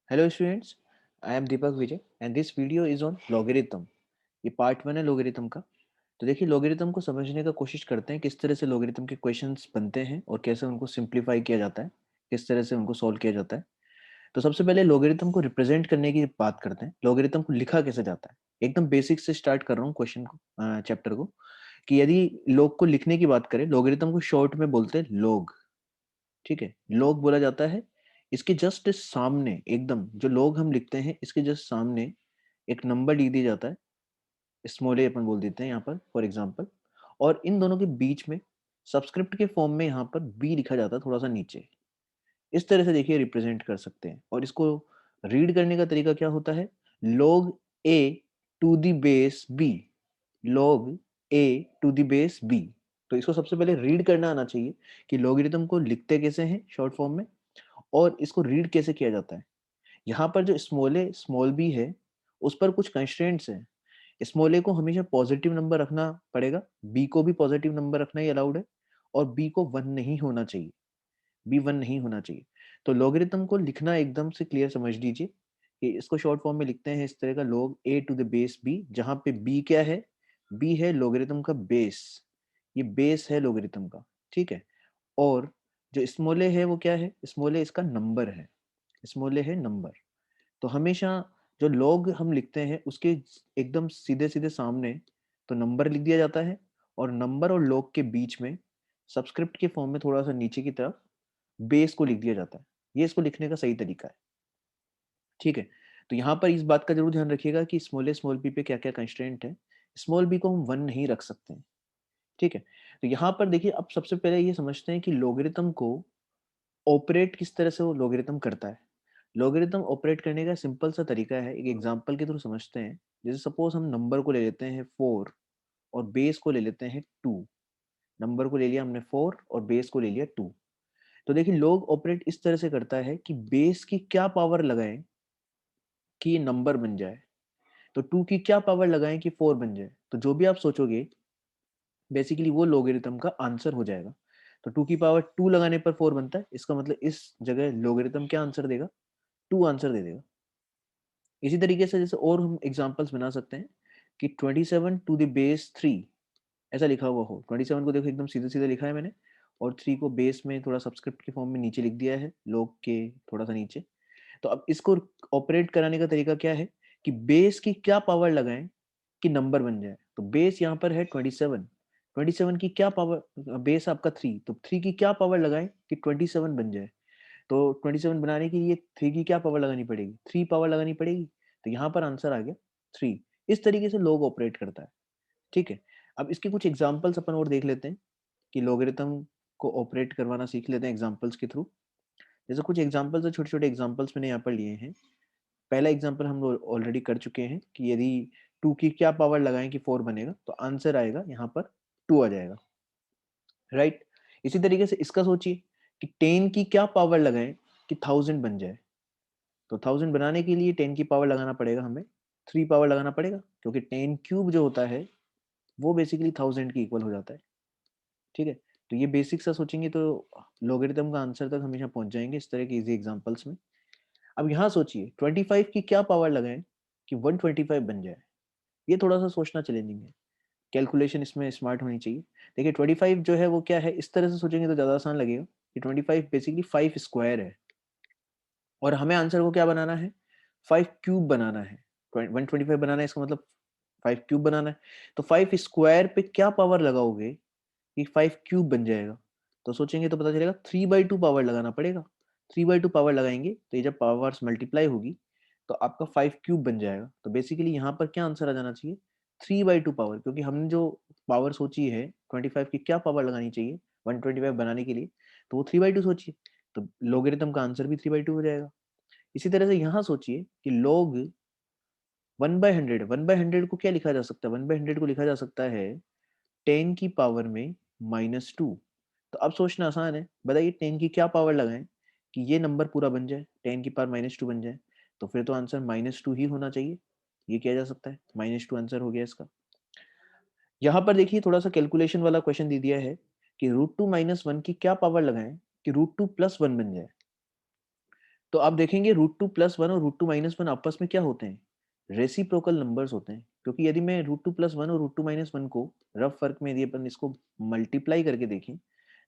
Hello students, I am Deepak Vijay and this video is on logarithm. ये part one है logarithm का। तो देखिए लोगरिथम को समझने का कोशिश करते हैं किस तरह से लोगरिथम के क्वेश्चंस बनते हैं और कैसे उनको सिंप्लीफाई किया जाता है, किस तरह से उनको सॉल्व किया जाता है। तो सबसे पहले लोगरिथम को रिप्रेजेंट करने की बात करते हैं। लोगरिथम को लिखा कैसे जाता है, एकदम बेसिक से स्टार्ट कर रहा हूँ क्वेश्चन को, चैप्टर को, कि यदि लोग को लिखने की बात करें, लोगरिथम को शॉर्ट में बोलते हैं लोग। ठीक है, लोग बोला जाता है। इसके जस्ट सामने एकदम जो लोग हम लिखते हैं इसके जस्ट सामने एक नंबर लिख दिया जाता है, स्मॉल ए अपन बोल देते हैं यहाँ पर फॉर एग्जांपल। और इन दोनों के बीच में सबस्क्रिप्ट के फॉर्म में यहाँ पर बी लिखा जाता है थोड़ा सा नीचे। इस तरह से देखिए रिप्रेजेंट कर सकते हैं। और इसको रीड करने का तरीका क्या होता है, log a to the base b, log a to the base b। तो इसको सबसे पहले रीड करना आना चाहिए कि लोगरिथम को लिखते कैसे हैं शॉर्ट फॉर्म में और इसको रीड कैसे किया जाता है। यहाँ पर जो स्मॉल ए स्मॉल बी है उस पर कुछ कंस्ट्रेंट्स हैं। स्मॉल ए को हमेशा पॉजिटिव नंबर रखना पड़ेगा, बी को भी पॉजिटिव नंबर रखना ही अलाउड है, और बी को वन नहीं होना चाहिए, बी वन नहीं होना चाहिए। तो लॉगरिथम को लिखना एकदम से क्लियर समझ लीजिए कि इसको शॉर्ट फॉर्म में लिखते हैं इस तरह का, log a to the base b, जहां पे b क्या है, b है लॉगरिथम का बेस, ये बेस है लॉगरिथम का। ठीक है। और जो स्मॉल ए है वो क्या है, स्मॉल ए इसका नंबर है, स्मॉल ए है नंबर। तो हमेशा जो लॉग हम लिखते हैं उसके एकदम सीधे सीधे सामने तो नंबर लिख दिया जाता है, और नंबर और लॉग के बीच में सबस्क्रिप्ट के फॉर्म में थोड़ा सा नीचे की तरफ बेस को लिख दिया जाता है। ये इसको लिखने का सही तरीका है। ठीक है। तो यहाँ पर इस बात का जरूर ध्यान रखिएगा कि स्मॉल ए स्मॉल बी पे क्या क्या कंस्ट्रेंट है। स्मॉल बी को हम वन नहीं रख सकते हैं। ठीक है। तो यहाँ पर देखिए, अब सबसे पहले ये समझते हैं कि लोगरिथम को ऑपरेट किस तरह से वो लोगरिथम करता है। लोगरिथम ऑपरेट करने का सिंपल सा तरीका है, एक एग्जांपल के थ्रू समझते हैं। जैसे सपोज हम नंबर को ले लेते हैं 4 और बेस को ले लेते हैं 2। नंबर को ले लिया हमने 4 और बेस को ले लिया 2। तो देखिए लोग ऑपरेट इस तरह से करता है कि बेस की क्या पावर लगाएं कि ये नंबर बन जाए, तो 2 की क्या पावर लगाएं कि 4 बन जाए। तो जो भी आप सोचोगे बेसिकली वो लोगरिथम का आंसर हो जाएगा। तो 2 की पावर 2 लगाने पर 4 बनता है, इसका मतलब इस जगह लोगरिथम क्या आंसर देगा, 2 आंसर दे देगा। इसी तरीके से जैसे और हम एग्जांपल्स बना सकते हैं कि 27 टू द बेस 3 ऐसा लिखा हुआ हो। 27 को देखो एकदम सीधे सीधे लिखा है मैंने, और 3 को बेस में थोड़ा सबस्क्रिप्ट के फॉर्म में नीचे लिख दिया है, लोग के थोड़ा सा नीचे। तो अब इसको ऑपरेट कराने का तरीका क्या है कि बेस की क्या पावर लगाएं कि नंबर बन जाए। तो बेस यहाँ पर है 27, 27 की क्या पावर, बेस आपका 3, तो 3 की क्या पावर लगाएं कि 27 बन जाए। तो 27 बनाने के लिए 3 की क्या पावर लगानी पड़ेगी, 3 पावर लगानी पड़ेगी। तो यहाँ पर आंसर आ गया 3। इस तरीके से लोग ऑपरेट करता है। ठीक है। अब इसके कुछ एग्जाम्पल्स अपन और देख लेते हैं कि लोगरिथम को ऑपरेट करवाना सीख लेते हैं एग्जाम्पल्स के थ्रू। जैसे कुछ एग्जाम्पल्स है, छोटे छोटे एग्जाम्पल्स मैंने यहाँ पर लिए हैं। पहला एग्जाम्पल हम लोग ऑलरेडी कर चुके हैं कि यदि 2 की क्या पावर लगाएं कि 4 बनेगा, तो आंसर आएगा यहाँ पर 2 आ जाएगा। राइट। इसी तरीके से इसका सोचिए कि 10 की क्या पावर लगाएं कि 1000 बन जाए। तो 1000 बनाने के लिए 10 की पावर लगाना पड़ेगा हमें, 3 पावर लगाना पड़ेगा, क्योंकि 10 क्यूब जो होता है वो बेसिकली 1000 के इक्वल हो जाता है। ठीक है। तो ये बेसिक सा सोचेंगे तो लोगरिथम का आंसर तक हमेशा पहुंच जाएंगे इस तरह के इजी एग्जांपल्स में। अब यहाँ सोचिए 25 की क्या पावर लगाएं कि 125 बन जाए। ये थोड़ा सा सोचना चैलेंजिंग है, कैलकुलेशन इसमें स्मार्ट होनी चाहिए। देखिए 25 जो है वो क्या है, इस तरह से सोचेंगे तो ज्यादा आसान लगेगा कि 25 बेसिकली 5 स्क्वायर है, और हमें आंसर को क्या बनाना है, 5 क्यूब बनाना है। 125 बनाना है, इसका मतलब 5 क्यूब बनाना है। तो 5 स्क्वायर पे क्या पावर लगाओगे कि 5 क्यूब बन जाएगा। तो सोचेंगे तो पता चलेगा 3/2 पावर लगाना पड़ेगा। 3/2 पावर लगाएंगे तो ये जब पावर्स मल्टीप्लाई होगी तो आपका 5 क्यूब बन जाएगा। तो बेसिकली यहाँ पर क्या आंसर आ जाना चाहिए, 3/2 पावर, क्योंकि हमने जो पावर सोची है 25 की क्या पावर लगानी चाहिए 125 बनाने के लिए, तो वो 3/2 सोचिए। तो लोगरिथम का आंसर भी 3/2 हो जाएगा। इसी तरह से यहाँ सोचिए कि लोग 1/100, 1/100 को क्या लिखा जा सकता है, 1/100 को लिखा जा सकता है 10 की पावर में -2। तो अब सोचना आसान है, बताइए 10 की क्या पावर लगाएं कि ये नंबर पूरा बन जाए, 10 की पावर -2 बन जाए। तो फिर तो आंसर -2 ही होना चाहिए। ये किया जा सकता है, -2 आंसर हो गया इसका। यहाँ पर देखिए थोड़ा सा कैलकुलेशन वाला क्वेश्चन दे दिया है कि √2 - 1 की क्या पावर लगाएं कि √2 + 1 बन जाए। तो आप देखेंगे रूट टू प्लस वन और रूट टू माइनस वन आपस में क्या होते हैं, रेसिप्रोकल नंबर्स होते हैं। क्योंकि यदि मैं रूट टू प्लस वन और रूट टू माइनस वन को रफ फर्क में यदि अपन इसको मल्टीप्लाई करके देखें,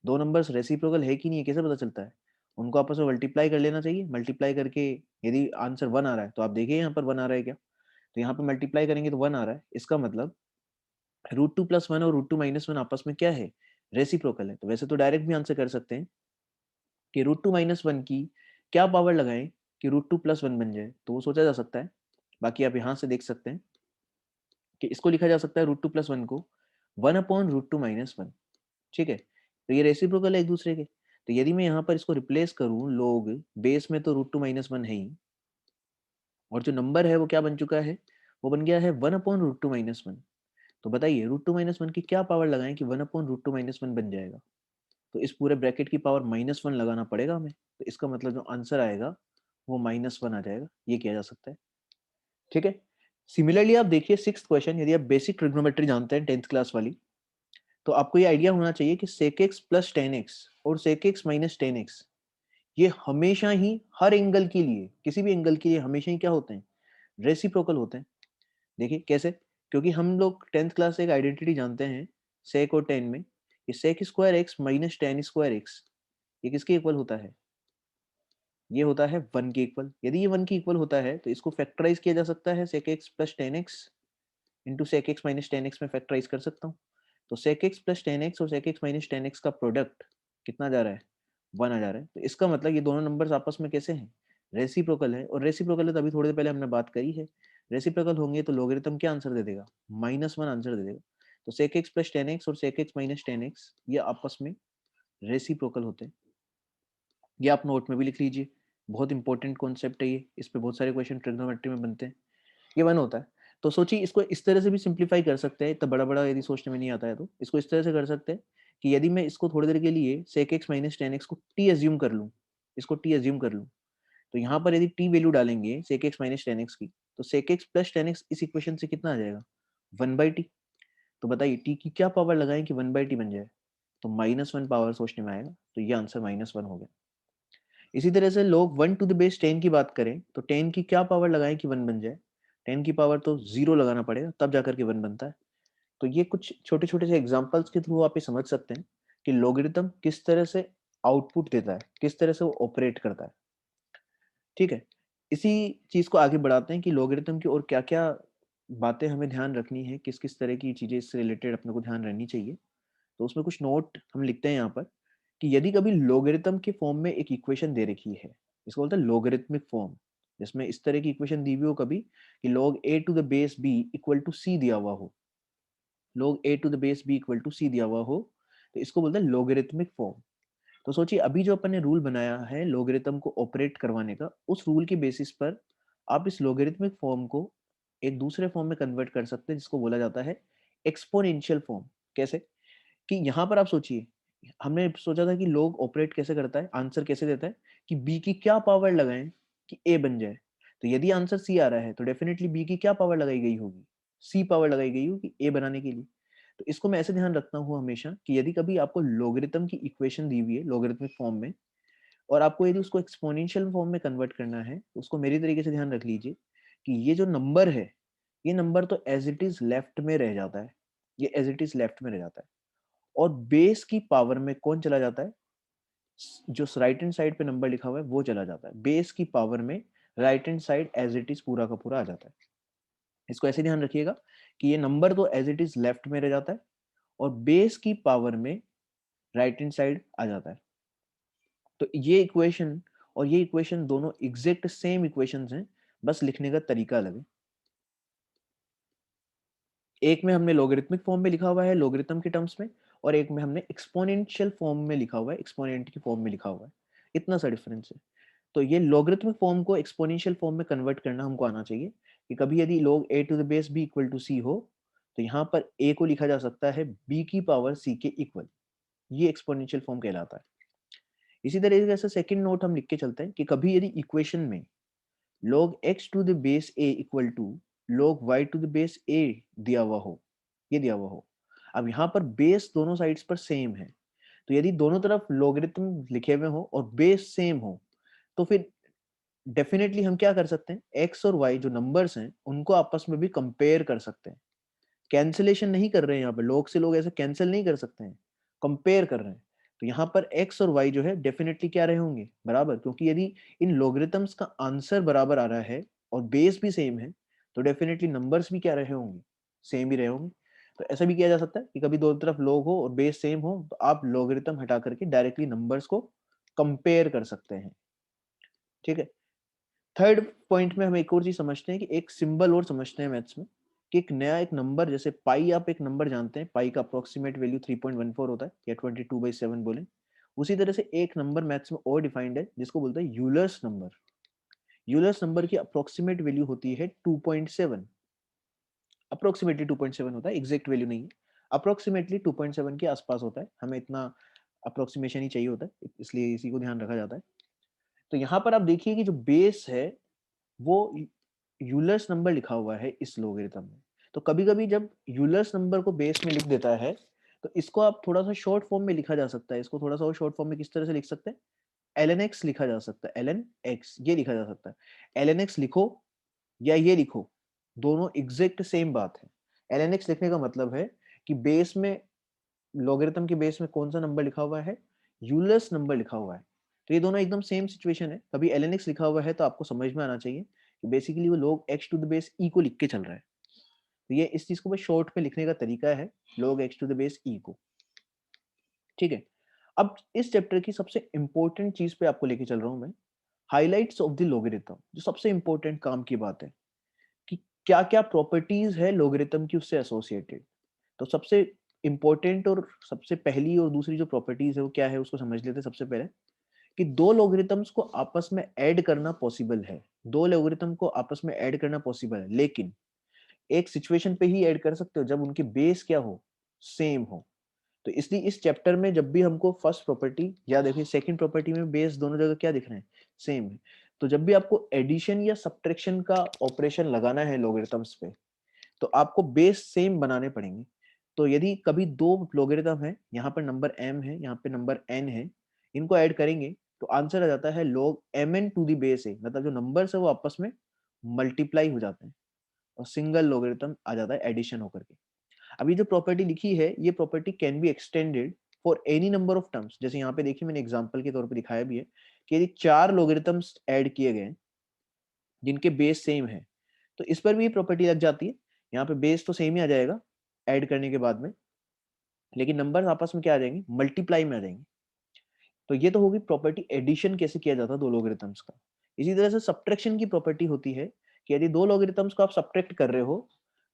दो नंबर्स रेसिप्रोकल है कि नहीं है कैसे पता चलता है, उनको आपस में मल्टीप्लाई कर लेना चाहिए। मल्टीप्लाई करके यदि आंसर वन आ रहा है तो आप देखिए यहाँ पर वन आ रहा है क्या, तो यहाँ पर मल्टीप्लाई करेंगे तो वन आ रहा है, इसका मतलब रूट टू प्लस वन और रूट टू माइनस वन आपस में क्या है, रेसिप्रोकल है। तो वैसे तो डायरेक्ट भी आंसर कर सकते हैं कि रूट टू माइनस वन की क्या पावर लगाएं कि रूट टू प्लस वन बन जाए, तो वो सोचा जा सकता है। बाकी आप यहाँ से देख सकते हैं कि इसको लिखा जा सकता है रूट टू प्लस वन को one upon root two minus one. ठीक है, तो ये रेसिप्रोकल है एक दूसरे के। तो यदि मैं यहाँ पर इसको रिप्लेस करूँ, लोग बेस में तो रूट टू माइनस वन है ही, और जो नंबर है वो क्या बन चुका है, वो बन गया है one upon root two minus one. तो बताइए रूट टू माइनस वन की क्या पावर लगाएं कि one upon root two minus one बन जाएगा, तो इस पूरे ब्रैकेट की पावर माइनस वन लगाना पड़ेगा हमें। तो इसका मतलब जो आंसर आएगा वो माइनस वन आ जाएगा, ये किया जा सकता है। ठीक है, सिमिलरली आप देखिए सिक्स्थ क्वेश्चन, यदि आप बेसिक ट्रिग्नोमेट्री जानते हैं 10th क्लास वाली, तो आपको ये आइडिया होना चाहिए कि sec x plus ten x और sec x minus ten x ये हमेशा ही हर एंगल के लिए, किसी भी एंगल के लिए हमेशा ही क्या होते हैं, रेसिप्रोकल होते हैं। देखिए कैसे, क्योंकि हम लोग 10th क्लास से एक आइडेंटिटी जानते हैं sec और tan में, ये sec square x minus tan square x ये किसके इक्वल होता है, ये होता है वन के इक्वल। यदि ये वन के इक्वल होता है तो इसको फैक्टराइज किया जा सकता है, sec x plus ten x into sec x minus ten x में फैक्टराइज कर सकता हूँ। तो sec x plus ten x और sec x minus ten x का प्रोडक्ट कितना जा रहा है, वन आ जा रहा है। तो इसका मतलब ये दोनों नंबर्स आपस में कैसे हैं, रेसिप्रोकल है। और रेसिप्रोकल है तभी थोड़ी देर पहले हमने बात करी है, रेसिप्रोकल होंगे तो लोगरिथम क्या आंसर दे देगा, माइनस वन आंसर दे देगा। तो sec x plus ten x और sec x minus ten x ये आपस में रेसिप्रोकल होते हैं। ये आप नोट में भी लिख लीजिए, बहुत इंपॉर्टेंट कॉन्सेप्ट है ये, इस पे बहुत सारे क्वेश्चन ट्रिग्नोमेट्री में बनते हैं। ये वन होता है। तो सोचिए इसको इस तरह से भी सिंप्लीफाई कर सकते हैं, इतना बड़ा बड़ा यदि सोचने में नहीं आता है तो इसको इस तरह से कर सकते हैं कि यदि मैं इसको थोड़ी देर के लिए sec x minus ten x को t एज्यूम कर लूँ, इसको t एज्यूम कर लूँ, तो यहाँ पर यदि t वैल्यू डालेंगे sec x minus ten x की, तो sec x plus ten x इस इक्वेशन से कितना आ जाएगा, वन बाई टी। तो बताइए t की क्या पावर लगाएं कि वन बाई टी बन जाए, तो माइनस वन पावर सोचने में आएगा, तो ये आंसर माइनस वन हो गया। इसी तरह से लोग one two the base ten की बात करें तो टेन की क्या पावर लगाएं कि वन बन जाए, टेन की पावर तो जीरो लगाना पड़ेगा तब जाकर के वन बनता है। तो ये कुछ छोटे छोटे से एग्जांपल्स के थ्रू आप ये समझ सकते हैं कि लॉगरिथम किस तरह से आउटपुट देता है, किस तरह से वो ऑपरेट करता है। ठीक है, इसी चीज को आगे बढ़ाते हैं कि लॉगरिथम की और क्या क्या बातें हमें ध्यान रखनी है, किस किस तरह की चीजें इससे रिलेटेड अपने को ध्यान रखनी चाहिए। तो उसमें कुछ नोट हम लिखते हैं यहाँ पर कि यदि कभी लॉगरिथम के फॉर्म में एक इक्वेशन दे रखी है, इसको बोलते हैं लॉगरिथमिक फॉर्म, जिसमें इस तरह की इक्वेशन दी हुई हो कभी कि log a to the base b equal to c दिया हुआ हो, log a to the base b equal to c दिया हुआ हो, तो इसको बोलते हैं लॉगरिथमिक फॉर्म। तो सोचिए अभी जो अपन ने रूल बनाया है लॉगरिथम को ऑपरेट करवाने का, उस रूल के बेसिस पर आप इस लॉगरिथमिक फॉर्म को एक दूसरे फॉर्म में कन्वर्ट कर सकते हैं जिसको बोला जाता है एक्सपोनेंशियल फॉर्म। कैसे, कि यहाँ पर आप सोचिए, हमने सोचा था कि लोग ऑपरेट कैसे करता है, आंसर कैसे देता है कि बी की क्या पावर लगाएं कि ए बन जाए। तो यदि आंसर सी आ रहा है तो डेफिनेटली बी की क्या पावर लगाई गई होगी, सी पावर लगाई गई होगी ए बनाने के लिए। तो इसको मैं ऐसे ध्यान रखता हूँ हमेशा कि यदि कभी आपको लॉगरिथम की इक्वेशन दी हुई है लॉगरिथमिक फॉर्म में, और आपको यदि उसको एक्सपोनेंशियल फॉर्म में कन्वर्ट करना है, तो उसको मेरी तरीके से ध्यान रख लीजिए कि ये जो नंबर है, ये नंबर तो एज इट इज लेफ्ट में रह जाता है, ये एज इट इज लेफ्ट में रह जाता है। और बेस की पावर में कौन चला जाता है, जो राइट हैंड साइड पे नंबर लिखा हुआ है वो चला जाता है। बेस की पावर में right hand side as it is पूरा का पूरा आ जाता है। इसको ऐसे ध्यान रखिएगा कि ये नंबर तो एज इट इज लेफ्ट में रह जाता है और बेस की पावर में राइट हैंड साइड आ जाता है। तो ये इक्वेशन और ये इक्वेशन दोनों एग्जैक्ट सेम इक्वेशंस हैं, बस लिखने का तरीका अलग है। एक में हमने लॉगरिथमिक फॉर्म में लिखा हुआ है लॉगरिथम के टर्म्स में, और एक में हमने एक्सपोनेंशियल फॉर्म में लिखा हुआ है, एक्सपोनेंट की फॉर्म में लिखा हुआ है। इतना सा डिफरेंस है। तो ये लॉगरिथमिक फॉर्म को एक्सपोनेंशियल फॉर्म में कन्वर्ट करना हमको आना चाहिए कि कभी यदि log a to the base b equal to c हो, तो यहाँ पर a को लिखा जा सकता है b की पावर c के इक्वल, ये एक्सपोनेंशियल फॉर्म कहलाता है। इसी तरीके से सेकंड नोट हम लिख के चलते हैं कि कभी यदि इक्वेशन में log x to the base a equal to log y to the base a दिया हुआ हो, ये दिया हुआ हो, अब यहाँ पर बेस दोनों साइड्स पर सेम है, तो यदि दोनों तरफ लॉगरिथम लिखे हुए हो और बेस सेम हो, तो फिर डेफिनेटली हम क्या कर सकते हैं, एक्स और वाई जो नंबर्स हैं उनको आपस में भी कंपेयर कर सकते हैं। कैंसिलेशन नहीं कर रहे हैं, यहाँ पे लोग से लोग ऐसे कैंसिल नहीं कर सकते हैं, कंपेयर कर रहे हैं। तो यहाँ पर एक्स और वाई जो है डेफिनेटली क्या रहे होंगे, बराबर, क्योंकि यदि इन लॉगरिथम्स का आंसर बराबर आ रहा है और बेस भी सेम है तो डेफिनेटली नंबर्स भी क्या रहे होंगे, सेम ही रहे होंगे। तो ऐसा भी किया जा सकता है कि कभी दोनों तरफ लॉग हो और बेस सेम हो तो आप लॉगरिथम हटा करके डायरेक्टली नंबर्स को कंपेयर कर सकते हैं। ठीक है। थर्ड पॉइंट में हम एक और चीज समझते हैं कि एक सिंबल और समझते हैं मैथ्स में, कि एक नया एक नंबर, जैसे पाई, आप एक नंबर जानते हैं, पाई का अप्रोक्सीमेट वैल्यू 3.14 होता है या 22/7 बोले। उसी तरह से एक नंबर मैथ्स में और डिफाइंड है जिसको बोलते हैं यूलर्स नंबर। यूलर्स नंबर की अप्रोक्सीमेट वैल्यू होती है 2.7। अप्रोक्सीमेटली 2.7 होता है, एग्जैक्ट वैल्यू नहीं है, अप्रोक्सीमेटली 2.7 के आसपास होता है। हमें इतना अप्रोक्सीमेशन ही चाहिए होता है, इसलिए इसी को ध्यान रखा जाता है। तो यहाँ पर आप देखिए कि जो बेस है वो यूलर्स नंबर लिखा हुआ है इस लोगरिथम में। तो कभी कभी जब यूलर्स नंबर को बेस में लिख देता है तो इसको आप थोड़ा सा शॉर्ट फॉर्म में लिखा जा सकता है। इसको थोड़ा सा और शॉर्ट फॉर्म में किस तरह से लिख सकते हैं, एल एक्स लिखा जा सकता है, एल एक्स ये लिखा जा सकता है। एल एक्स लिखो या ये लिखो, दोनों एग्जैक्ट सेम बात है। एल एक्स लिखने का मतलब है कि बेस में, लॉगरिथम के बेस में कौन सा नंबर लिखा हुआ है, यूलर्स नंबर लिखा हुआ है। तो ये दोनों एकदम सेम सिचुएशन है। कभी एल लिखा हुआ है तो आपको समझ में आना चाहिए कि बेसिकली वो लोग एक्स टू द बेस ई को लिख के चल रहा है। तो ये इस चीज को बस शॉर्ट में लिखने का तरीका है, लोग एक्स टू द बेस ई को। ठीक है। अब इस चैप्टर की सबसे इंपॉर्टेंट चीज पे आपको लेके चल रहा हूं मैं, हाइलाइट्स ऑफ द लोगरिथम। जो सबसे इंपॉर्टेंट काम की बात है कि क्या क्या प्रॉपर्टीज है लोगरिथम की उससे एसोसिएटेड। तो सबसे इंपॉर्टेंट और सबसे पहली और दूसरी जो प्रॉपर्टीज है वो क्या है उसको समझ लेते हैं। सबसे पहले कि दो लोगरिथम्स को आपस में ऐड करना पॉसिबल है। दो लोगरिथम को आपस में ऐड करना पॉसिबल है, लेकिन एक सिचुएशन पे ही ऐड कर सकते हो जब उनके बेस क्या हो, सेम हो। तो इसलिए इस चैप्टर में जब भी हमको फर्स्ट प्रॉपर्टी या देखिए सेकंड प्रॉपर्टी में बेस दोनों जगह क्या दिख रहे हैं, सेम है। तो जब भी आपको एडिशन या सब्ट्रैक्शन का ऑपरेशन लगाना है लोगरिथम्स पे तो आपको बेस सेम बनाने पड़ेंगे। तो यदि कभी दो लोगरिथम है, यहाँ पर नंबर m है, यहाँ पे नंबर n है, इनको ऐड करेंगे तो आंसर आ जाता है log mn to the base a। मतलब जो नंबर्स है वो आपस में मल्टीप्लाई हो जाते हैं और सिंगल लोगरिथम आ जाता है एडिशन होकर के। अभी जो प्रॉपर्टी लिखी है ये property can be extended for any number of terms. जैसे यहाँ पे देखिए मैंने एग्जांपल के तौर पे दिखाया भी है कि यदि 4 लोगरिथम्स ऐड किए गए जिनके बेस सेम है तो इस पर भी ये प्रॉपर्टी लग जाती है। यहाँ पे बेस तो सेम ही आ जाएगा ऐड करने के बाद में, लेकिन नंबर आपस में क्या आ जाएंगे, मल्टीप्लाई में आ जाएंगे। तो ये तो होगी प्रॉपर्टी एडिशन कैसे किया जाता है दो लोगरिथम्स का। इसी तरह से सब्ट्रैक्शन की प्रॉपर्टी होती है कि यदि दो लोगरिथम्स को आप सब्ट्रैक्ट कर रहे हो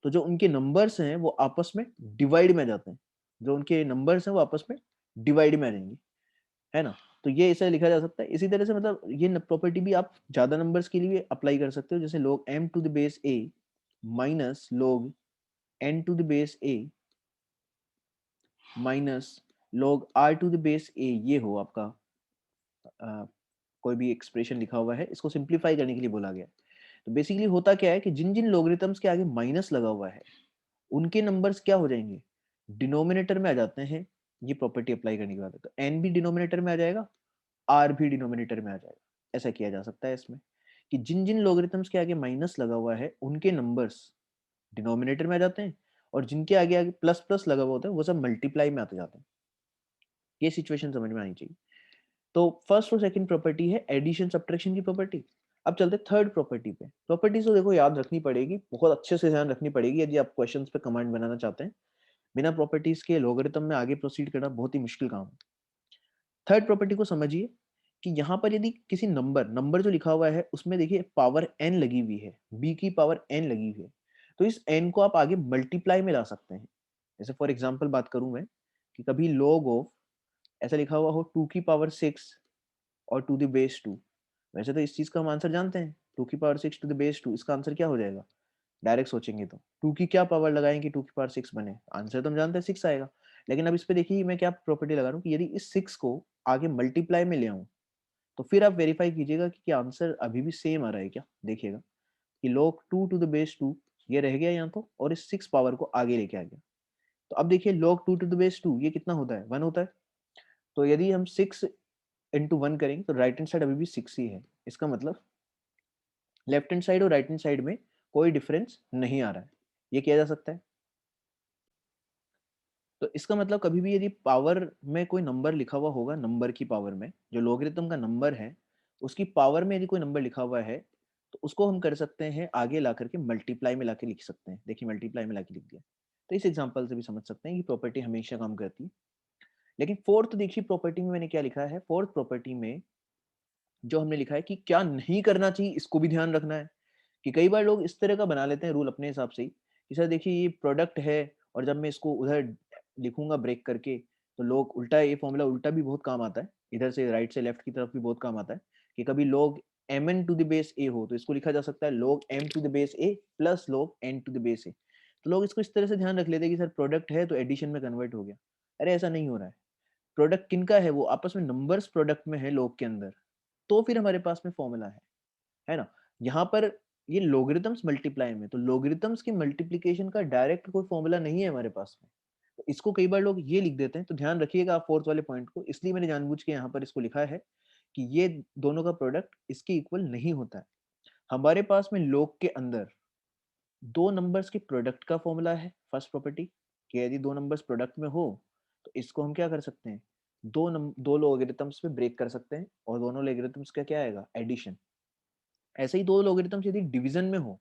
तो जो उनके नंबर्स हैं वो आपस में डिवाइड में आ जाते हैं। जो उनके नंबर्स हैं वो आपस में डिवाइड में आ जाएंगे, है ना। तो ये ऐसा लिखा जा सकता है। इसी तरह से मतलब ये प्रॉपर्टी भी आप ज्यादा नंबर्स के लिए अप्लाई कर सकते हो, जैसे log m to the base a minus log n to the base a minus log r to the base a, ये हो आपका कोई भी एक्सप्रेशन लिखा हुआ है, इसको सिंप्लीफाई करने के लिए बोला गया है। तो बेसिकली होता क्या है कि जिन जिन लोगरिथम्स के आगे माइनस लगा हुआ है उनके नंबर्स क्या हो जाएंगे, डिनोमिनेटर में आ जाते हैं। ये प्रॉपर्टी अप्लाई करने के बाद तो n भी डिनोमिनेटर में आ जाएगा, r भी डिनोमिनेटर में आ जाएगा। ऐसा किया जा सकता है इसमें कि जिन जिन लोगरिथम्स के आगे माइनस लगा हुआ है उनके नंबर्स डिनोमिनेटर में आ जाते हैं और जिनके आगे आगे प्लस प्लस लगा हुआ होता है वो सब मल्टीप्लाई में आते जाते हैं। ये सिचुएशन समझ में आनी चाहिए। तो फर्स्ट और सेकंड प्रॉपर्टी है एडिशन सब्ट्रैक्शन की प्रॉपर्टी। अब चलते थर्ड प्रॉपर्टी पे। प्रॉपर्टीज तो देखो याद रखनी पड़ेगी, बहुत अच्छे से ध्यान रखनी पड़ेगी यदि आप क्वेश्चंस पे कमांड बनाना चाहते हैं। बिना प्रॉपर्टीज के लॉगरिथम में आगे प्रोसीड करना बहुत ही मुश्किल काम है। थर्ड प्रॉपर्टी को समझिए कि यहाँ पर यदि किसी नंबर नंबर जो लिखा हुआ है उसमें देखिए पावर n लगी हुई है, b की पावर n लगी हुई है, तो इस n को आप आगे मल्टीप्लाई में ला सकते हैं। जैसे फॉर एग्जांपल बात करूं मैं कि कभी log ऑफ ऐसा लिखा हुआ हो 2 की पावर 6 और टू द बेस 2। वैसे तो इस चीज का हम आंसर जानते हैं, 2 की पावर 6 टू द बेस 2, इसका आंसर क्या हो जाएगा, डायरेक्ट सोचेंगे तो 2 की क्या पावर लगाएंगे 2 की पावर 6 बने, आंसर तो हम जानते हैं 6 आएगा। लेकिन अब इस पे देखिए मैं क्या प्रॉपर्टी लगा रहा हूँ कि यदि इस 6 को आगे मल्टीप्लाई में ले आऊं तो फिर आप वेरीफाई कीजिएगा कि क्या आंसर अभी भी सेम आ रहा है क्या। देखिएगा कि log 2 टू द बेस 2 ये रह गया यहाँ तो, और इस 6 पावर को आगे लेके आ गया। तो अब देखिए log 2 टू द बेस 2 ये कितना होता है, 1 होता है। तो यदि हम 6 इंटू 1 करेंगे तो राइट हैंड साइड अभी भी 6 ही है। इसका मतलब लेफ्ट हैंड साइड और राइट हैंड साइड में कोई डिफरेंस नहीं आ रहा है, ये किया जा सकता है। तो इसका मतलब कभी भी यदि पावर में कोई नंबर लिखा हुआ होगा, नंबर की पावर में जो लोगरिथम का नंबर है उसकी पावर में यदि कोई नंबर लिखा हुआ है तो उसको हम कर सकते हैं आगे ला करके मल्टीप्लाई में लाके लिख सकते हैं। देखिए मल्टीप्लाई में लाके लिख दिया। तो इस एग्जांपल से भी समझ सकते हैं कि प्रॉपर्टी हमेशा काम करती है। लेकिन फोर्थ देखिए प्रॉपर्टी में मैंने क्या लिखा है, फोर्थ प्रॉपर्टी में जो हमने लिखा है कि क्या नहीं करना चाहिए इसको भी ध्यान रखना है। कि कई बार लोग इस तरह का बना लेते हैं रूल अपने हिसाब से ही कि सर देखिए ये प्रोडक्ट है और जब मैं इसको उधर लिखूंगा ब्रेक करके तो लोग उल्टा, ये फॉर्मूला उल्टा भी बहुत काम आता है, इधर से राइट से लेफ्ट की तरफ भी बहुत काम आता है। कि कभी log mn to the base a हो तो इसको लिखा जा सकता है log m to the base a plus log n to the base a। तो लोग इसको इस तरह से ध्यान रख लेते हैं कि सर प्रोडक्ट है तो एडिशन में कन्वर्ट हो गया। अरे ऐसा नहीं हो रहा है। प्रोडक्ट किनका है, वो आपस में नंबर्स प्रोडक्ट में है log के अंदर, तो फिर हमारे पास में फॉर्मूला है ना। यहाँ पर ये लोगरिथम्स मल्टीप्लाई में, तो लोगरिथम्स की मल्टीप्लिकेशन का डायरेक्ट कोई फॉर्मूला नहीं है हमारे पास में। तो इसको कई बार लोग ये लिख देते हैं, तो ध्यान रखिएगा आप फोर्थ वाले पॉइंट को, इसलिए मैंने जानबूझ के यहाँ पर इसको लिखा है कि ये दोनों का प्रोडक्ट इसके इक्वल नहीं होता है। हमारे पास में लोग के अंदर दो नंबर्स के प्रोडक्ट का फॉर्मूला है फर्स्ट प्रॉपर्टी, कि यदि दो नंबर्स प्रोडक्ट में हो तो इसको हम क्या कर सकते हैं, दो लोगरिथम्स में ब्रेक कर सकते हैं और दोनों लोगरिथम्स का क्या आएगा, एडिशन। ऐसे ही दो लोगरिथम्स यदि डिवीजन में हो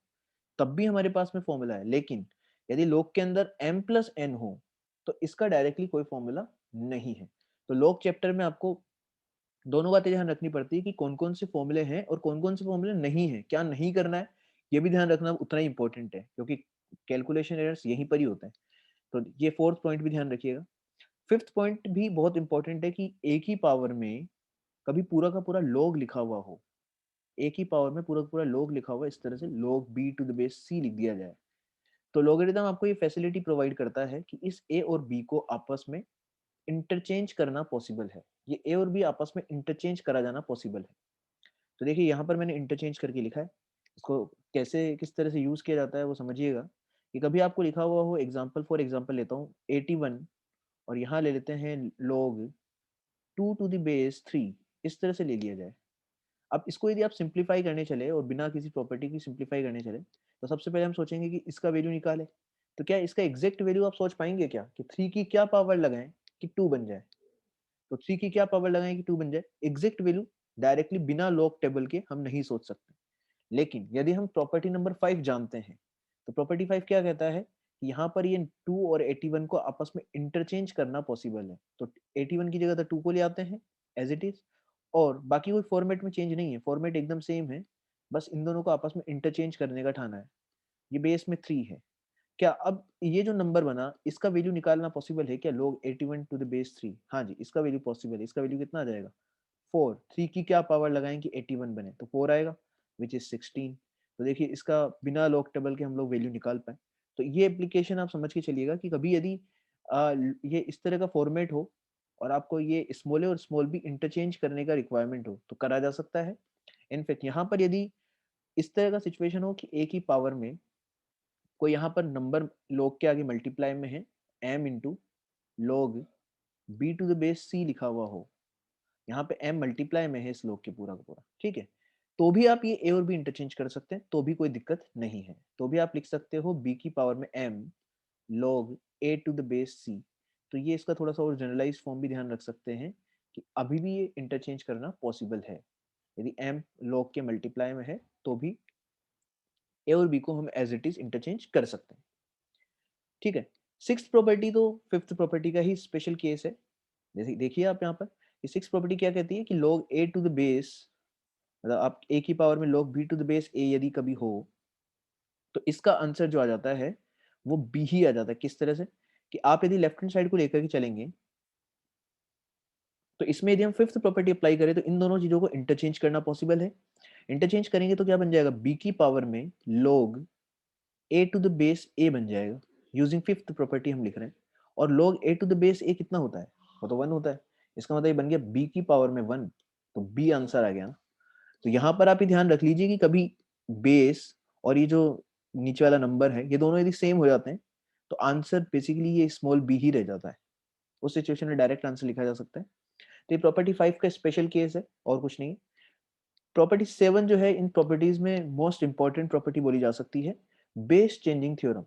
तब भी हमारे पास में फॉर्मूला है। लेकिन यदि log के अंदर m प्लस n हो तो इसका डायरेक्टली कोई फॉर्मूला नहीं है। तो log चैप्टर में आपको दोनों बातें ध्यान रखनी पड़ती है कि कौन कौन से फॉर्मूले हैं और कौन कौन से फॉर्मूले नहीं है, क्या नहीं करना है ये भी ध्यान रखना उतना ही इंपॉर्टेंट है, क्योंकि कैलकुलेशन एरर्स यहीं पर ही होते हैं। तो ये फोर्थ पॉइंट भी ध्यान रखिएगा। फिफ्थ पॉइंट भी बहुत इंपॉर्टेंट है कि एक ही पावर में कभी पूरा का पूरा log लिखा हुआ हो, एक ही पावर में पूरा का पूरा log लिखा हुआ, इस तरह से log b to the base c लिख दिया जाए। तो लोगरिथम आपको ये फैसिलिटी प्रोवाइड करता है कि इस a और b को आपस में इंटरचेंज करना पॉसिबल है। ये a और b आपस में इंटरचेंज करा जाना पॉसिबल है। तो देखिए यहाँ पर मैंने इंटरचेंज करके लिखा है, इसको कैसे किस तरह से यूज किया जाता है वो समझिएगा। कि कभी आपको लिखा हुआ हो, एग्जाम्पल फॉर एग्जाम्पल लेता हूँ 81 और यहाँ ले लेते हैं log 2 टू द बेस 3, इस तरह से ले लिया जाए। अब इसको यदि आप सिंप्लीफाई करने चले और बिना किसी प्रॉपर्टी की सिंप्लीफाई करने चले तो सबसे पहले हम सोचेंगे कि इसका वैल्यू निकाले। तो क्या इसका एग्जैक्ट वैल्यू आप सोच पाएंगे क्या, कि 3 की क्या पावर लगाएं कि 2 बन जाए। तो 3 की क्या पावर लगाएं कि 2 बन जाए, एग्जैक्ट वैल्यू डायरेक्टली बिना लॉग टेबल के हम नहीं सोच सकते। लेकिन यदि हम प्रॉपर्टी नंबर 5 जानते हैं तो प्रॉपर्टी 5 क्या कहता है कि यहाँ पर ये 2 और 81 को आपस में इंटरचेंज करना पॉसिबल है। तो 81 की जगह तो 2 को ले आते हैं एज इट इज, और बाकी कोई फॉर्मेट में चेंज नहीं है, फॉर्मेट एकदम सेम है, बस इन दोनों को आपस में इंटरचेंज करने का ठाना है। ये बेस में 3 है। क्या अब ये जो नंबर बना इसका वैल्यू निकालना पॉसिबल है क्या, लोग 81 टू द बेस 3, हाँ जी इसका वैल्यू पॉसिबल है। इसका वैल्यू कितना आ जाएगा 4, 3 की क्या पावर लगाएं कि 81 बने, तो 4 आएगा विच इज 16। तो देखिए इसका बिना लॉग टेबल के हम लोग वैल्यू निकाल पाए। तो ये एप्लीकेशन आप समझ के चलिएगा कि कभी यदि ये इस तरह का फॉर्मेट हो और आपको ये स्मॉल ए और स्मॉल बी इंटरचेंज करने का रिक्वायरमेंट हो तो करा जा सकता है। इनफैक्ट यहाँ पर यदि इस तरह का सिचुएशन हो कि एक ही पावर में कोई यहाँ पर नंबर log के आगे मल्टीप्लाई में है m into log b to the base c लिखा हुआ हो, यहाँ पे m मल्टीप्लाई में है इस log के पूरा का पूरा, ठीक है। तो भी आप ये a और b इंटरचेंज कर सकते हैं, तो भी कोई दिक्कत नहीं है। तो भी आप लिख सकते हो b की पावर में m log a to the base c। तो ये इसका थोड़ा सा और जनरलाइज फॉर्म भी ध्यान रख सकते हैं कि अभी भी ये इंटरचेंज करना पॉसिबल है। यदि m log के मल्टीप्लाई में है तो भी a और b को हम एज इट इज इंटरचेंज कर सकते हैं, ठीक है। सिक्स्थ प्रॉपर्टी तो फिफ्थ प्रॉपर्टी का ही स्पेशल केस है। जैसे देखिए आप यहाँ पर सिक्स प्रॉपर्टी क्या कहती है कि log a to the base, मतलब आप a की पावर में log b to the base a यदि कभी हो तो इसका आंसर जो आ जाता है वो b ही आ जाता है। किस तरह से, कि आप यदि लेफ्ट हैंड साइड को लेकर के चलेंगे तो इसमें यदि हम फिफ्थ प्रॉपर्टी अप्लाई करें तो इन दोनों चीजों को इंटरचेंज करना पॉसिबल है। इंटरचेंज करेंगे तो क्या बन जाएगा, b की पावर में log a to the base a बन जाएगा। यूजिंग फिफ्थ प्रॉपर्टी हम लिख रहे हैं, और log a to the base a कितना होता है, वो तो 1 होता है। इसका मतलब ये बन गया b की पावर में 1, तो b आंसर आ गया ना। तो यहाँ पर आप ये ध्यान रख लीजिए कि कभी बेस और ये जो नीचे वाला नंबर है ये दोनों यदि सेम हो जाते हैं तो आंसर बेसिकली ये स्मॉल b ही रह जाता है। उस सिचुएशन में डायरेक्ट आंसर लिखा जा सकता है। तो ये प्रॉपर्टी 5 का स्पेशल केस है और कुछ नहीं। प्रॉपर्टी 7 जो है, इन प्रॉपर्टीज में मोस्ट इंपॉर्टेंट प्रॉपर्टी बोली जा सकती है base changing theorem.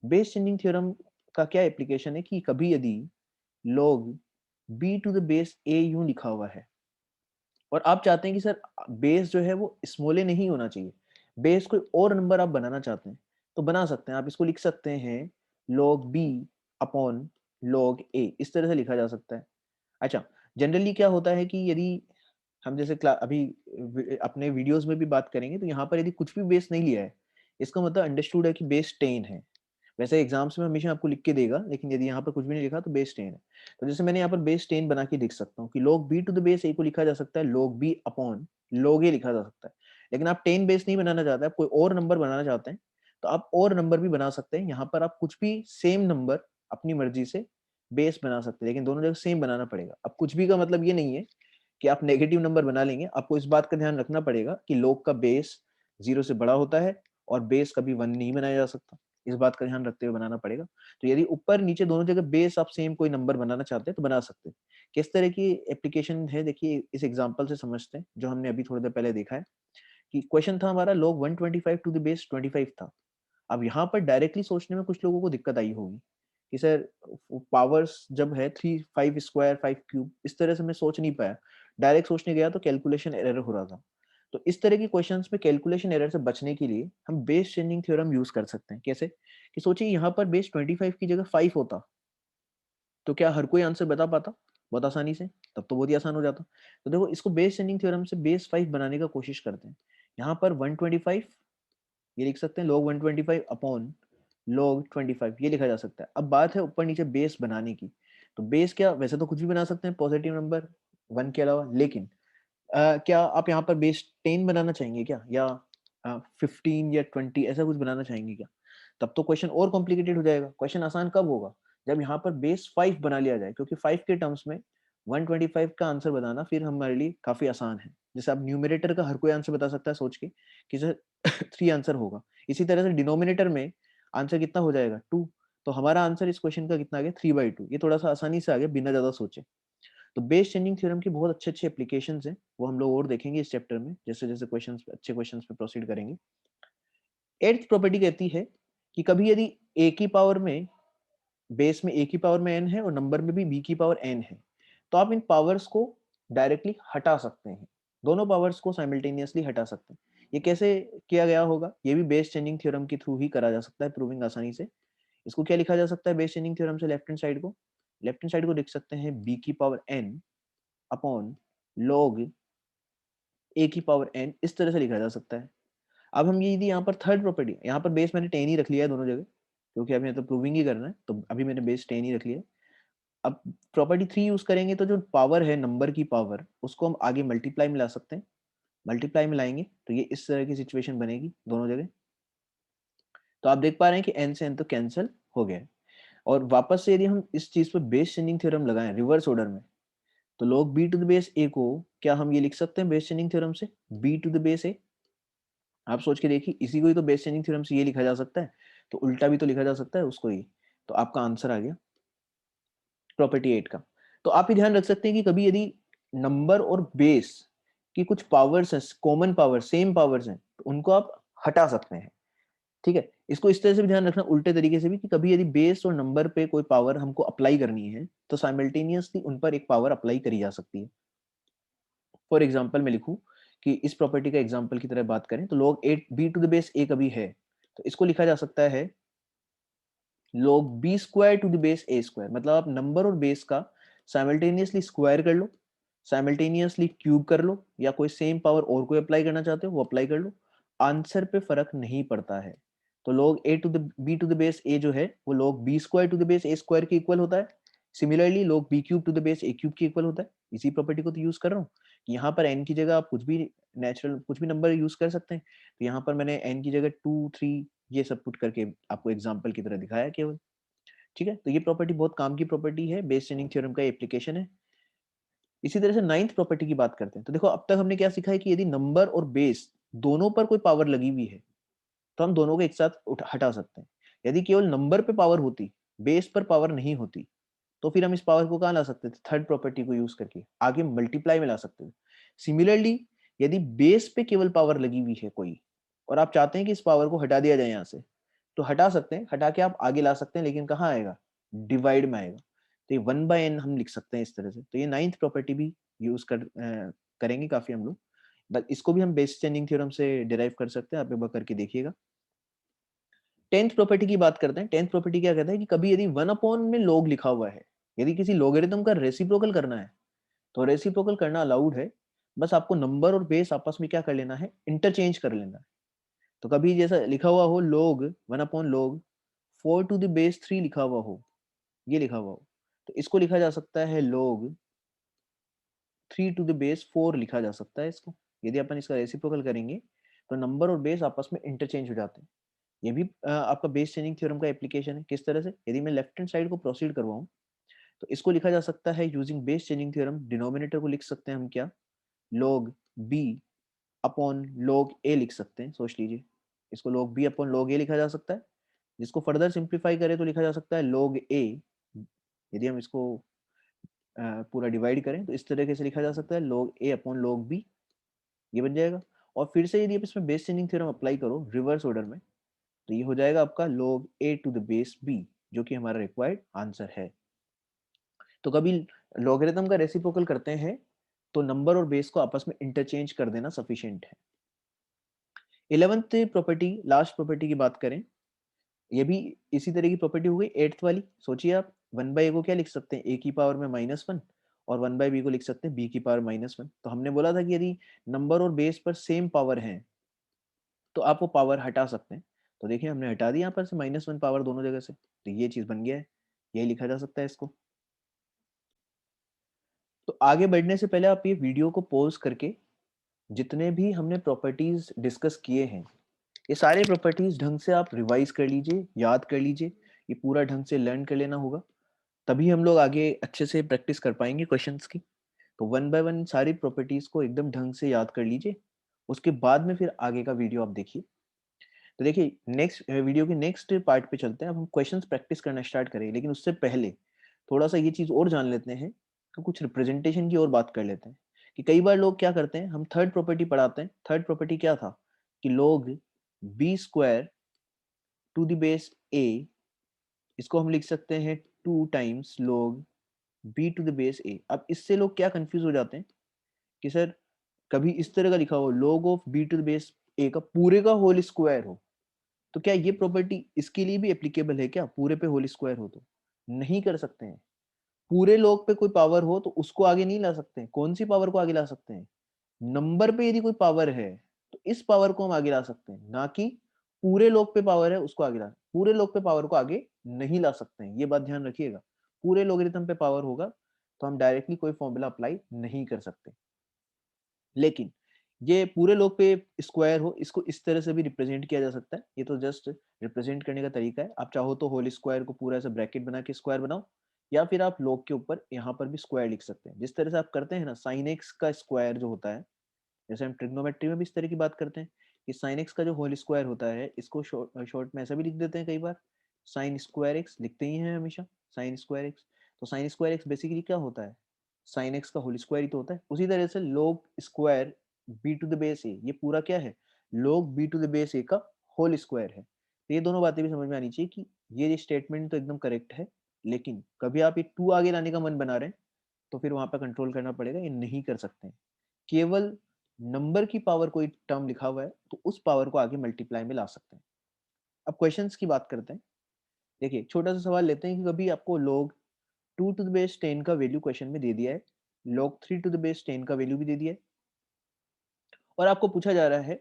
Base changing theorem का क्या एप्लीकेशन है कि कभी यदि log b to the base a यूं लिखा हुआ है और आप चाहते हैं कि सर बेस जो है वो स्मॉल ए नहीं होना चाहिए, बेस कोई और नंबर आप बनाना चाहते हैं, तो बना सकते हैं। आप इसको लिख सकते हैं log b upon log a, इस तरह से लिखा जा सकता है। अच्छा, जनरली क्या होता है कि यदि हम जैसे अभी अपने वीडियोस में भी बात करेंगे, तो यहाँ पर यदि कुछ भी बेस नहीं लिया है, इसका मतलब अंडरस्टूड है कि बेस 10 है। वैसे एग्जाम्स में हमेशा आपको लिख के देगा, लेकिन यदि यहाँ पर कुछ भी नहीं लिखा तो बेस 10 है। तो जैसे मैंने यहाँ पर बेस 10 बना के लिख सकता हूँ कि log b to the base a को लिखा जा सकता है log b upon log a लिखा जा सकता है। लेकिन आप 10 बेस नहीं बनाना चाहते, आप कोई और नंबर बनाना चाहते हैं, तो आप और नंबर भी बना सकते हैं। यहाँ पर आप कुछ भी सेम नंबर अपनी मर्जी से बेस बना सकते हैं, लेकिन दोनों जगह सेम बनाना पड़ेगा। अब कुछ भी का मतलब ये नहीं है कि आप नेगेटिव नंबर बना लेंगे। आपको इस बात का ध्यान रखना पड़ेगा कि log का बेस 0 से बड़ा होता है और बेस कभी 1 नहीं बनाया जा सकता। इस बात का ध्यान रखते हुए बनाना पड़ेगा। तो यदि ऊपर नीचे दोनों जगह बेस आप सेम कोई नंबर बनाना चाहते हैं तो बना सकते हैं। किस तरह की एप्लीकेशन है, देखिए इस एग्जांपल से समझते हैं, जो हमने अभी थोड़ी देर पहले देखा है कि क्वेश्चन था हमारा log 125 टू द बेस 25 था। अब यहाँ पर डायरेक्टली सोचने में कुछ लोगों को दिक्कत आई होगी कि सर पावर्स जब है 3 5 स्क्वायर 5 क्यूब, इस तरह से मैं सोच नहीं पाया, डायरेक्ट सोचने गया तो कैलकुलेशन एरर हो रहा था। तो इस तरह की क्वेश्चंस में कैलकुलेशन एरर से बचने के लिए हम बेस चेंजिंग थ्योरम यूज कर सकते हैं। कैसे कि सोचिए यहाँ पर बेस 25 की जगह 5 होता, तो क्या हर कोई आंसर बता पाता बहुत आसानी से? तब तो बहुत ही आसान हो जाता। तो देखो, इसको बेस चेंजिंग थ्योरम से बेस 5 बनाने का कोशिश करते हैं। यहाँ पर 125 ये लिख सकते हैं log 125 अपॉन log 25, ये लिखा जा सकता है। अब बात है ऊपर नीचे बेस बनाने की। तो बेस क्या, वैसे तो कुछ भी बना सकते हैं पॉजिटिव नंबर 1 के अलावा, लेकिन क्या आप यहाँ पर बेस 10 बनाना चाहेंगे क्या, या 15 या 20 ऐसा कुछ बनाना चाहेंगे क्या? तब तो क्वेश्चन और कॉम्प्लिकेटेड हो जाएगा। क्वेश्चन आसान कब होगा, जब यहाँ पर बेस 5 बना लिया जाए, क्योंकि 5 के टर्म्स में 125 का आंसर बताना फिर हमारे लिए काफी आसान है। जैसे आप न्यूमरेटर का हर कोई आंसर बता सकता है सोच के कि सर 3 आंसर होगा, इसी तरह से डिनोमिनेटर में आंसर कितना हो जाएगा 2। तो हमारा आंसर इस क्वेश्चन का कितना आ गया 3/2। ये थोड़ा सा आसानी से आ गया बिना ज्यादा सोचे। तो बेस चेंजिंग थ्योरम की बहुत अच्छे अच्छे एप्लीकेशंस हैं, वो हम लोग और देखेंगे इस चैप्टर में जैसे जैसे क्वेश्चंस पे प्रोसीड करेंगे। एट्थ प्रॉपर्टी कहती है कि कभी यदि ए की पावर में, बेस में ए की पावर में एन है और नंबर में भी बी की पावर एन है, तो आप इन पावर्स को डायरेक्टली हटा सकते हैं। दोनों पावर्स को साइमल्टेनियसली हटा सकते हैं। ये कैसे किया गया होगा, ये भी बेस चेंजिंग थ्योरम के थ्रू ही करा जा सकता है, प्रूविंग आसानी से। इसको क्या लिखा जा सकता है बेस चेंजिंग थ्योरम से, लेफ्ट हैंड साइड को लिख सकते हैं बी की पावर एन अपॉन log ए की पावर एन, इस तरह से लिखा जा सकता है। अब हम ये यदि यहाँ पर थर्ड प्रॉपर्टी, यहाँ पर बेस मैंने 10 ही रख लिया है दोनों जगह, क्योंकि अभी तो प्रूविंग ही करना है, तो अभी मैंने बेस 10 ही रख लिया है। अब प्रॉपर्टी 3 यूज करेंगे तो जो पावर है नंबर की पावर, उसको हम आगे मल्टीप्लाई में ला सकते हैं। मल्टीप्लाई में लाएंगे तो ये इस तरह की सिचुएशन बनेगी दोनों जगह। तो आप देख पा रहे हैं कि एन से एन तो कैंसिल हो गया। और वापस से यदि हम इस चीज पर बेस चेंजिंग थ्योरम लगाएं रिवर्स ऑर्डर में, तो log b to the base a को क्या हम ये लिख सकते हैं बेस चेंजिंग थ्योरम से b to the base a? आप सोच के देखिए, इसी को ही तो बेस चेंजिंग थ्योरम से ये लिखा जा सकता है, तो उल्टा भी तो लिखा जा सकता है उसको ही। तो आपका आंसर आ गया प्रॉपर्टी 8 का। तो आप ही ध्यान रख सकते हैं कि कभी यदि नंबर और बेस की कुछ पावर्स हैं, कॉमन पावर, सेम पावर्स हैं, तो उनको आप हटा सकते हैं। ठीक है, इसको इस तरह से भी ध्यान रखना उल्टे तरीके से भी कि कभी यदि बेस और नंबर पे कोई पावर हमको अप्लाई करनी है, तो साइमल्टेनियसली उन पर एक पावर अप्लाई करी जा सकती है। फॉर एग्जाम्पल मैं लिखूं कि इस प्रॉपर्टी का एग्जाम्पल की तरह बात करें, तो log 8 b to the base a कभी है, तो इसको लिखा जा सकता है log b square to the base a square. मतलब आप नंबर और बेस का साइमल्टेनियसली स्क्वायर कर लो, साइमल्टेनियसली क्यूब कर लो, या कोई सेम पावर और कोई अप्लाई करना चाहते हो वो अप्लाई कर लो, आंसर पे फर्क नहीं पड़ता है। तो log a to the b to the base a जो है वो log b square to the base a square के इक्वल होता है। Similarly log b cube to the base a cube के इक्वल होता है। इसी प्रॉपर्टी को तो यूज कर रहा हूँ। यहाँ पर n की जगह आप कुछ भी नेचुरल कुछ भी नंबर यूज कर सकते हैं। तो यहाँ पर मैंने n की जगह 2 3 ये सब पुट करके आपको एग्जाम्पल की तरह दिखाया केवल। ठीक है, तो ये प्रॉपर्टी बहुत काम की प्रॉपर्टी है, बेस चेनिंग थ्योरम का एप्लीकेशन है। इसी तरह से नाइन्थ प्रॉपर्टी की बात करते हैं। तो देखो, अब तक हमने क्या सीखा है कि यदि नंबर और बेस दोनों पर कोई पावर लगी हुई है, तो हम दोनों को एक साथ हटा सकते हैं। यदि केवल नंबर पे पावर होती, बेस पर पावर नहीं होती, तो फिर हम इस पावर को कहाँ ला सकते थे, थर्ड प्रॉपर्टी को यूज करके आगे मल्टीप्लाई में ला सकते थे। सिमिलरली यदि बेस पे केवल पावर लगी हुई है कोई और आप चाहते हैं कि इस पावर को हटा दिया जाए यहाँ से, तो हटा सकते हैं, हटा के आप आगे ला सकते हैं, लेकिन कहाँ आएगा, डिवाइड में आएगा। तो ये 1/n हम लिख सकते हैं इस तरह से। तो ये 9th प्रॉपर्टी भी यूज करेंगे काफी हम लोग, बट इसको भी हम बेस चेनिंग थ्योरम से डिराइव कर सकते हैं, आप एक बार करके देखिएगा। 10th प्रॉपर्टी की बात करते हैं। 10th प्रॉपर्टी क्या कहता है कि कभी यदि 1/n में log लिखा हुआ है, यदि किसी लोगरिथम का रेसिप्रोकल करना है तो रेसिप्रोकल करना अलाउड है, बस आपको नंबर और बेस आपस में क्या कर लेना है, इंटरचेंज कर लेना है। तो कभी जैसा लिखा हुआ हो log 1/log 4 to the base 3 लिखा हुआ हो, ये लिखा हुआ हो, तो इसको लिखा जा सकता है log 3 to the base 4 लिखा जा सकता है इसको। यदि अपन इसका रेसिप्रोकल करेंगे तो नंबर और बेस आपस में इंटरचेंज हो जाते हैं। ये भी आपका बेस चेनिंग थ्योरम का एप्लीकेशन है। किस तरह से, यदि मैं लेफ्ट हैंड साइड को प्रोसीड करवाऊं तो इसको लिखा जा सकता है using base changing theorem. Denominator को लिख सकते हैं हम क्या, log b upon log a लिख सकते हैं, सोच लीजिए। इसको log b upon log a लिखा जा सकता है, जिसको फर्दर सिंप्लीफाई करें तो लिखा जा सकता है log a। यदि हम इसको पूरा डिवाइड करें तो इस तरीके से लिखा जा सकता है log a upon log b, ये बन जाएगा। और फिर से यदि आप इसमें बेस चेनिंग थ्योरम अप्लाई करो रिवर्स ऑर्डर में, तो ये हो जाएगा आपका log a to the base b, जो कि हमारा रिक्वायर्ड आंसर है। तो कभी लॉगरिथम का रेसिप्रोकल करते हैं तो नंबर और बेस को आपस में इंटरचेंज कर देना सफिशिएंट है। 11th प्रॉपर्टी, लास्ट प्रॉपर्टी की बात करें, ये भी इसी तरह की प्रॉपर्टी हो गई। 8th वाली सोचिए आप, 1/a को क्या लिख सकते हैं, a की पावर में -1, और 1/b को लिख सकते हैं b की पावर -1। तो हमने बोला था कि यदि नंबर और बेस पर सेम पावर है तो आप वो पावर हटा सकते हैं। तो देखिए हमने हटा दी यहाँ पर से -1 पावर दोनों जगह से, तो ये चीज बन गया है, यही लिखा जा सकता है इसको। तो आगे बढ़ने से पहले आप ये वीडियो को पॉज करके जितने भी हमने प्रॉपर्टीज डिस्कस किए हैं, ये सारे प्रॉपर्टीज ढंग से आप रिवाइज कर लीजिए, याद कर लीजिए, ये पूरा ढंग से लर्न कर लेना होगा, तभी हम लोग आगे अच्छे से प्रैक्टिस कर पाएंगे क्वेश्चंस की। तो 1 बाय 1 सारी प्रॉपर्टीज को एकदम ढंग से याद कर लीजिए, उसके बाद में फिर आगे का वीडियो आप देखिए। तो देखिए नेक्स्ट वीडियो के नेक्स्ट पार्ट पे चलते हैं। अब हम क्वेश्चंस प्रैक्टिस करना स्टार्ट करें, लेकिन उससे पहले थोड़ा सा ये चीज और जान लेते हैं कि कुछ रिप्रेजेंटेशन की और बात कर लेते हैं। कि कई बार लोग क्या करते हैं, हम थर्ड प्रॉपर्टी पढ़ाते हैं। थर्ड प्रॉपर्टी क्या था कि log b² to the base a, इसको हम लिख सकते हैं 2 times log b to the base a। अब इससे लोग क्या कंफ्यूज हो जाते हैं कि सर कभी इस तरह का लिखा हो log of b to the base a का पूरे का होल स्क्वायर हो, तो क्या ये प्रॉपर्टी इसके लिए भी एप्लीकेबल है क्या, पूरे पे होल स्क्वायर हो तो नहीं कर सकते हैं। पूरे लोग पे कोई पावर हो तो उसको आगे नहीं ला सकते हैं। कौन सी पावर को आगे ला सकते हैं, नंबर पे यदि कोई पावर है तो इस पावर को हम आगे ला सकते हैं, ना कि पूरे लोग पे पावर है उसको आगे ला। पूरे लोग पे पावर को आगे नहीं ला सकते हैं, ये बात ध्यान रखिएगा। पूरे लोगरिथम पे पावर होगा तो हम डायरेक्टली कोई फॉर्मूला अप्लाई नहीं कर सकते। लेकिन ये पूरे लोग पे स्क्वायर हो, इसको इस तरह से भी रिप्रेजेंट किया जा सकता है। ये तो जस्ट रिप्रेजेंट करने का तरीका है। आप चाहो तो होल स्क्वायर को पूरा ऐसा ब्रैकेट बना के स्क्वायर बनाओ, या फिर आप लोग के ऊपर यहाँ पर भी स्क्वायर लिख सकते हैं। जिस तरह से आप करते हैं ना साइन एक्स का स्क्वायर जो होता है, जैसे हम ट्रिग्नोमेट्री में भी इस तरह की बात करते हैं कि साइन एक्स का जो होल स्क्वायर होता है, इसको शॉर्ट में ऐसा भी लिख देते हैं कई बार, साइन स्क्वायर एक्स लिखते ही हैं हमेशा, साइन स्क्वायर एक्स। तो साइन स्क्वायर एक्स बेसिकली क्या होता है, साइन एक्स का होल स्क्वायर ही तो होता है। उसी तरह से log square b to the base a, ये पूरा क्या है, log b to the base a का होल स्क्वायर है। तो ये दोनों बातें भी समझ में आनी चाहिए कि ये स्टेटमेंट तो एकदम करेक्ट है, लेकिन कभी आप ये 2 आगे लाने का मन बना रहे हैं तो फिर वहां पर कंट्रोल करना पड़ेगा, ये नहीं कर सकते हैं। केवल नंबर की पावर कोई टर्म लिखा हुआ है तो उस पावर को आगे मल्टीप्लाई में ला सकते हैं। अब क्वेश्चंस की बात करते हैं। देखिए छोटा सा सवाल लेते हैं कि कभी आपको log 2 टू द बेस 10 का वैल्यू क्वेश्चन में दे दिया है, log 3 टू द बेस 10 का वैल्यू भी दे दिया है, और आपको पूछा जा रहा है,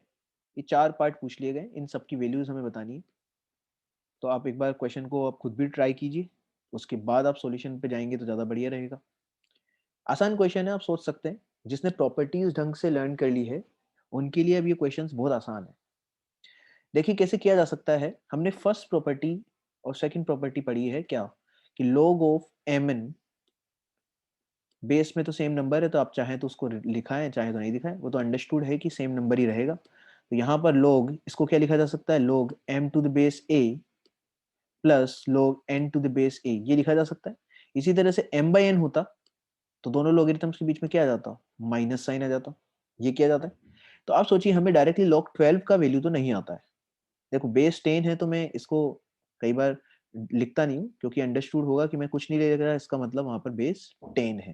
ये 4 पार्ट पूछ लिए गए, इन सब की वैल्यूज हमें बतानी है। तो आप एक बार क्वेश्चन को आप खुद भी ट्राई कीजिए, उसके बाद आप सॉल्यूशन पे जाएंगे तो ज़्यादा बढ़िया रहेगा। आसान क्वेश्चन है, आप सोच सकते हैं। जिसने प्रॉपर्टीज ढंग से लर्न कर ली है उनके लिए अब ये क्वेश्चंस बहुत आसान है। देखिए कैसे किया जा सकता है। हमने फर्स्ट प्रॉपर्टी और सेकंड प्रॉपर्टी पढ़ी है क्या, कि log ऑफ mn, बेस में तो सेम नंबर है तो आप चाहें तो उसको लिखाएं चाहे तो नहीं दिखाएं, वो तो अंडरस्टूड है कि सेम नंबर ही रहेगा। तो यहाँ पर log, इसको क्या लिखा जा सकता है, log m to the base a plus log n to the base a, ये लिखा जा सकता है। इसी तरह से m/n होता तो दोनों लोगरिथम्स के बीच में क्या आ जाता, माइनस साइन आ जाता, ये किया जाता है। तो आप सोचिए हमें डायरेक्टली log 12 का वैल्यू तो नहीं आता है। देखो बेस 10 है तो मैं इसको कई बार लिखता नहीं हूँ क्योंकि अंडरस्टूड होगा कि मैं कुछ नहीं ले रहा, इसका मतलब वहां पर बेस 10 है।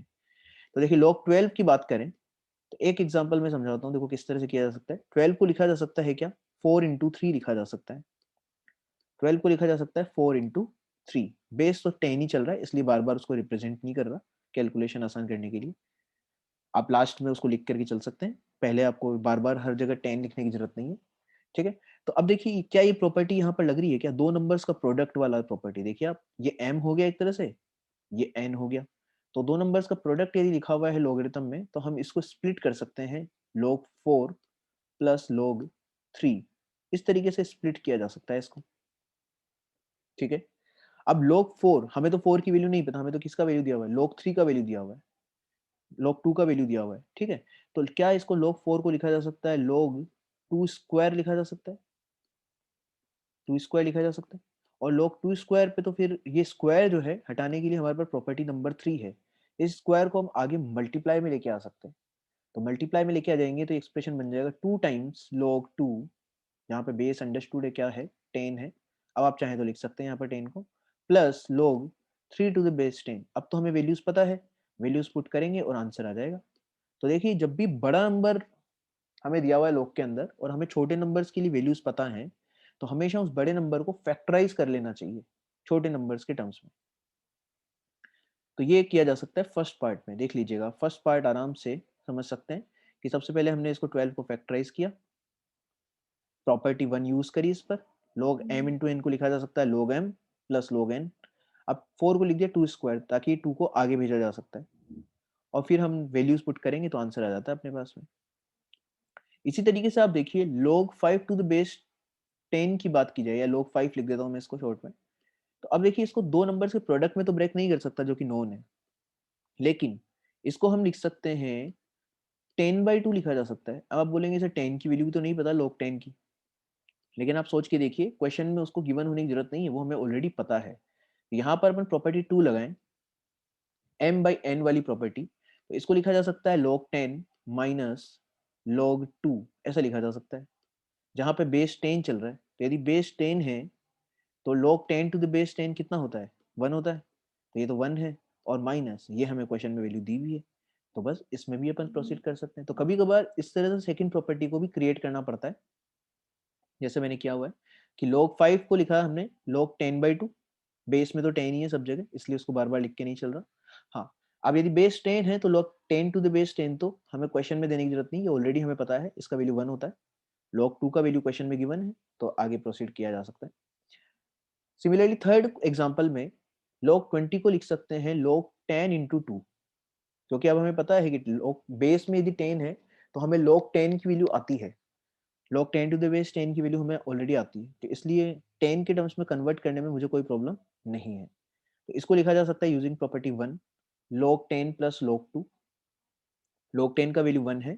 तो देखिए log 12 की बात करें तो एक एग्जांपल मैं समझाता हूँ, देखो किस तरह से किया जा सकता है। 12 को लिखा जा सकता है क्या, 4 इंटू 3 लिखा जा सकता है। 12 को लिखा जा सकता है 4 इंटू 3। बेस तो 10 ही चल रहा है इसलिए बार बार उसको रिप्रेजेंट नहीं कर रहा, कैलकुलेशन आसान करने के लिए आप लास्ट में उसको लिख करके चल सकते हैं, पहले आपको बार बार हर जगह 10 लिखने की जरूरत नहीं है। ठीक है, तो अब देखिए क्या ये प्रॉपर्टी यहाँ पर लग रही है क्या, दो नंबर्स का प्रोडक्ट वाला प्रॉपर्टी। देखिए आप, ये m हो गया एक तरह से, ये n हो गया, तो दो नंबर्स का प्रोडक्ट यदि लिखा हुआ है लॉगरिथम में तो हम इसको स्प्लिट कर सकते हैं log 4 प्लस log 3, इस तरीके से स्प्लिट किया जा सकता है इसको। ठीक है, अब log 4, हमें तो 4 की वैल्यू नहीं पता, हमें तो किसका वैल्यू दिया हुआ है, log 3 का वैल्यू दिया हुआ है, log 2 का वैल्यू दिया हुआ है। ठीक है, तो क्या इसको log 4 को लिखा जा सकता है log 2 स्क्वायर लिखा जा सकता है, 2 स्क्वायर लिखा जा सकता है। और log 2 स्क्वायर पे तो फिर ये स्क्वायर जो है हटाने के लिए हमारे पास प्रॉपर्टी नंबर 3 है, इस स्क्वायर को हम आगे मल्टीप्लाई में लेके आ सकते हैं। तो मल्टीप्लाई में लेके आ जाएंगे तो एक्सप्रेशन बन जाएगा 2 टाइम्स log 2, यहाँ पे बेस अंडरस्टूड है क्या है, 10 है, अब आप चाहें तो लिख सकते हैं यहाँ पर 10 को, plus log 3 to the base 10। अब तो हमें वैल्यूज पता है, वैल्यूज पुट करेंगे और आंसर आ जाएगा। तो देखिए जब भी बड़ा नंबर हमें दिया हुआ है log के अंदर और हमें छोटे नंबर्स के लिए वैल्यूज पता है, तो हमेशा उस बड़े नंबर को फैक्टराइज कर लेना चाहिए छोटे नंबर्स के टर्म्स में। तो ये किया जा सकता है फर्स्ट पार्ट में, देख लीजिएगा फर्स्ट पार्ट आराम से समझ सकते हैं कि सबसे पहले हमने इसको 12 को फैक्टराइज किया, प्रॉपर्टी 1 यूज करी इस पर, log m इंटू एन को लिखा जा सकता है log m plus log n। अब 4 को लिख दिया 2 स्क्वायर ताकि 2 को आगे भेजा जा सकता है, और फिर हम वैल्यूज पुट करेंगे तो आंसर आ जाता है अपने पास में। इसी तरीके से आप देखिए log 5 टू द बेस 10 की बात की जाए, या log 5 लिख देता हूं मैं इसको शॉर्ट में, तो अब देखिए इसको दो नंबर्स के प्रोडक्ट में तो ब्रेक नहीं कर सकता जो कि नोन है, लेकिन इसको हम लिख सकते हैं 10/2 लिखा जा सकता है। अब आप बोलेंगे सर 10 की वैल्यू भी तो नहीं पता log 10 की, लेकिन आप सोच के देखिए क्वेश्चन में उसको गिवन होने की जरूरत नहीं है, वो हमें ऑलरेडी पता है। यहाँ पर अपन प्रॉपर्टी 2 लगाएं, m/n वाली प्रॉपर्टी, तो इसको लिखा जा सकता है log 10 माइनस log 2, ऐसा लिखा जा सकता है, जहां पे बेस 10 चल रहा है। तो यदि बेस 10 है तो log 10 टू द बेस 10 कितना होता है, 1 होता है, तो ये तो 1 है, और माइनस ये हमें क्वेश्चन में वैल्यू दी हुई है, तो बस इसमें भी अपन प्रोसीड कर सकते हैं। तो कभी कभार इस तरह से सेकंड प्रॉपर्टी को भी क्रिएट करना पड़ता है, जैसे मैंने किया हुआ है कि log 5 को लिखा हमने log 10/2, बेस में तो 10 ही है सब जगह इसलिए उसको बार बार लिख के नहीं चल रहा। हाँ, अब यदि बेस 10 है तो log 10 टू द बेस 10 तो हमें क्वेश्चन में देने की जरूरत नहीं है, ऑलरेडी हमें पता है इसका वैल्यू 1 होता है, log 2 का वैल्यू क्वेश्चन में गिवन है, तो आगे प्रोसीड किया जा सकता है। सिमिलरली थर्ड एग्जांपल में log 20 को लिख सकते हैं log 10 इंटू 2, क्योंकि अब हमें पता है कि log बेस में यदि 10 है तो हमें log 10 की वैल्यू आती है, log 10 टू द बेस 10 की वैल्यू हमें ऑलरेडी आती है, तो इसलिए 10 के टर्म्स में कन्वर्ट करने में मुझे कोई प्रॉब्लम नहीं है। तो इसको लिखा जा सकता है using property 1, log 10 plus log 2, log 10 का वैल्यू 1 है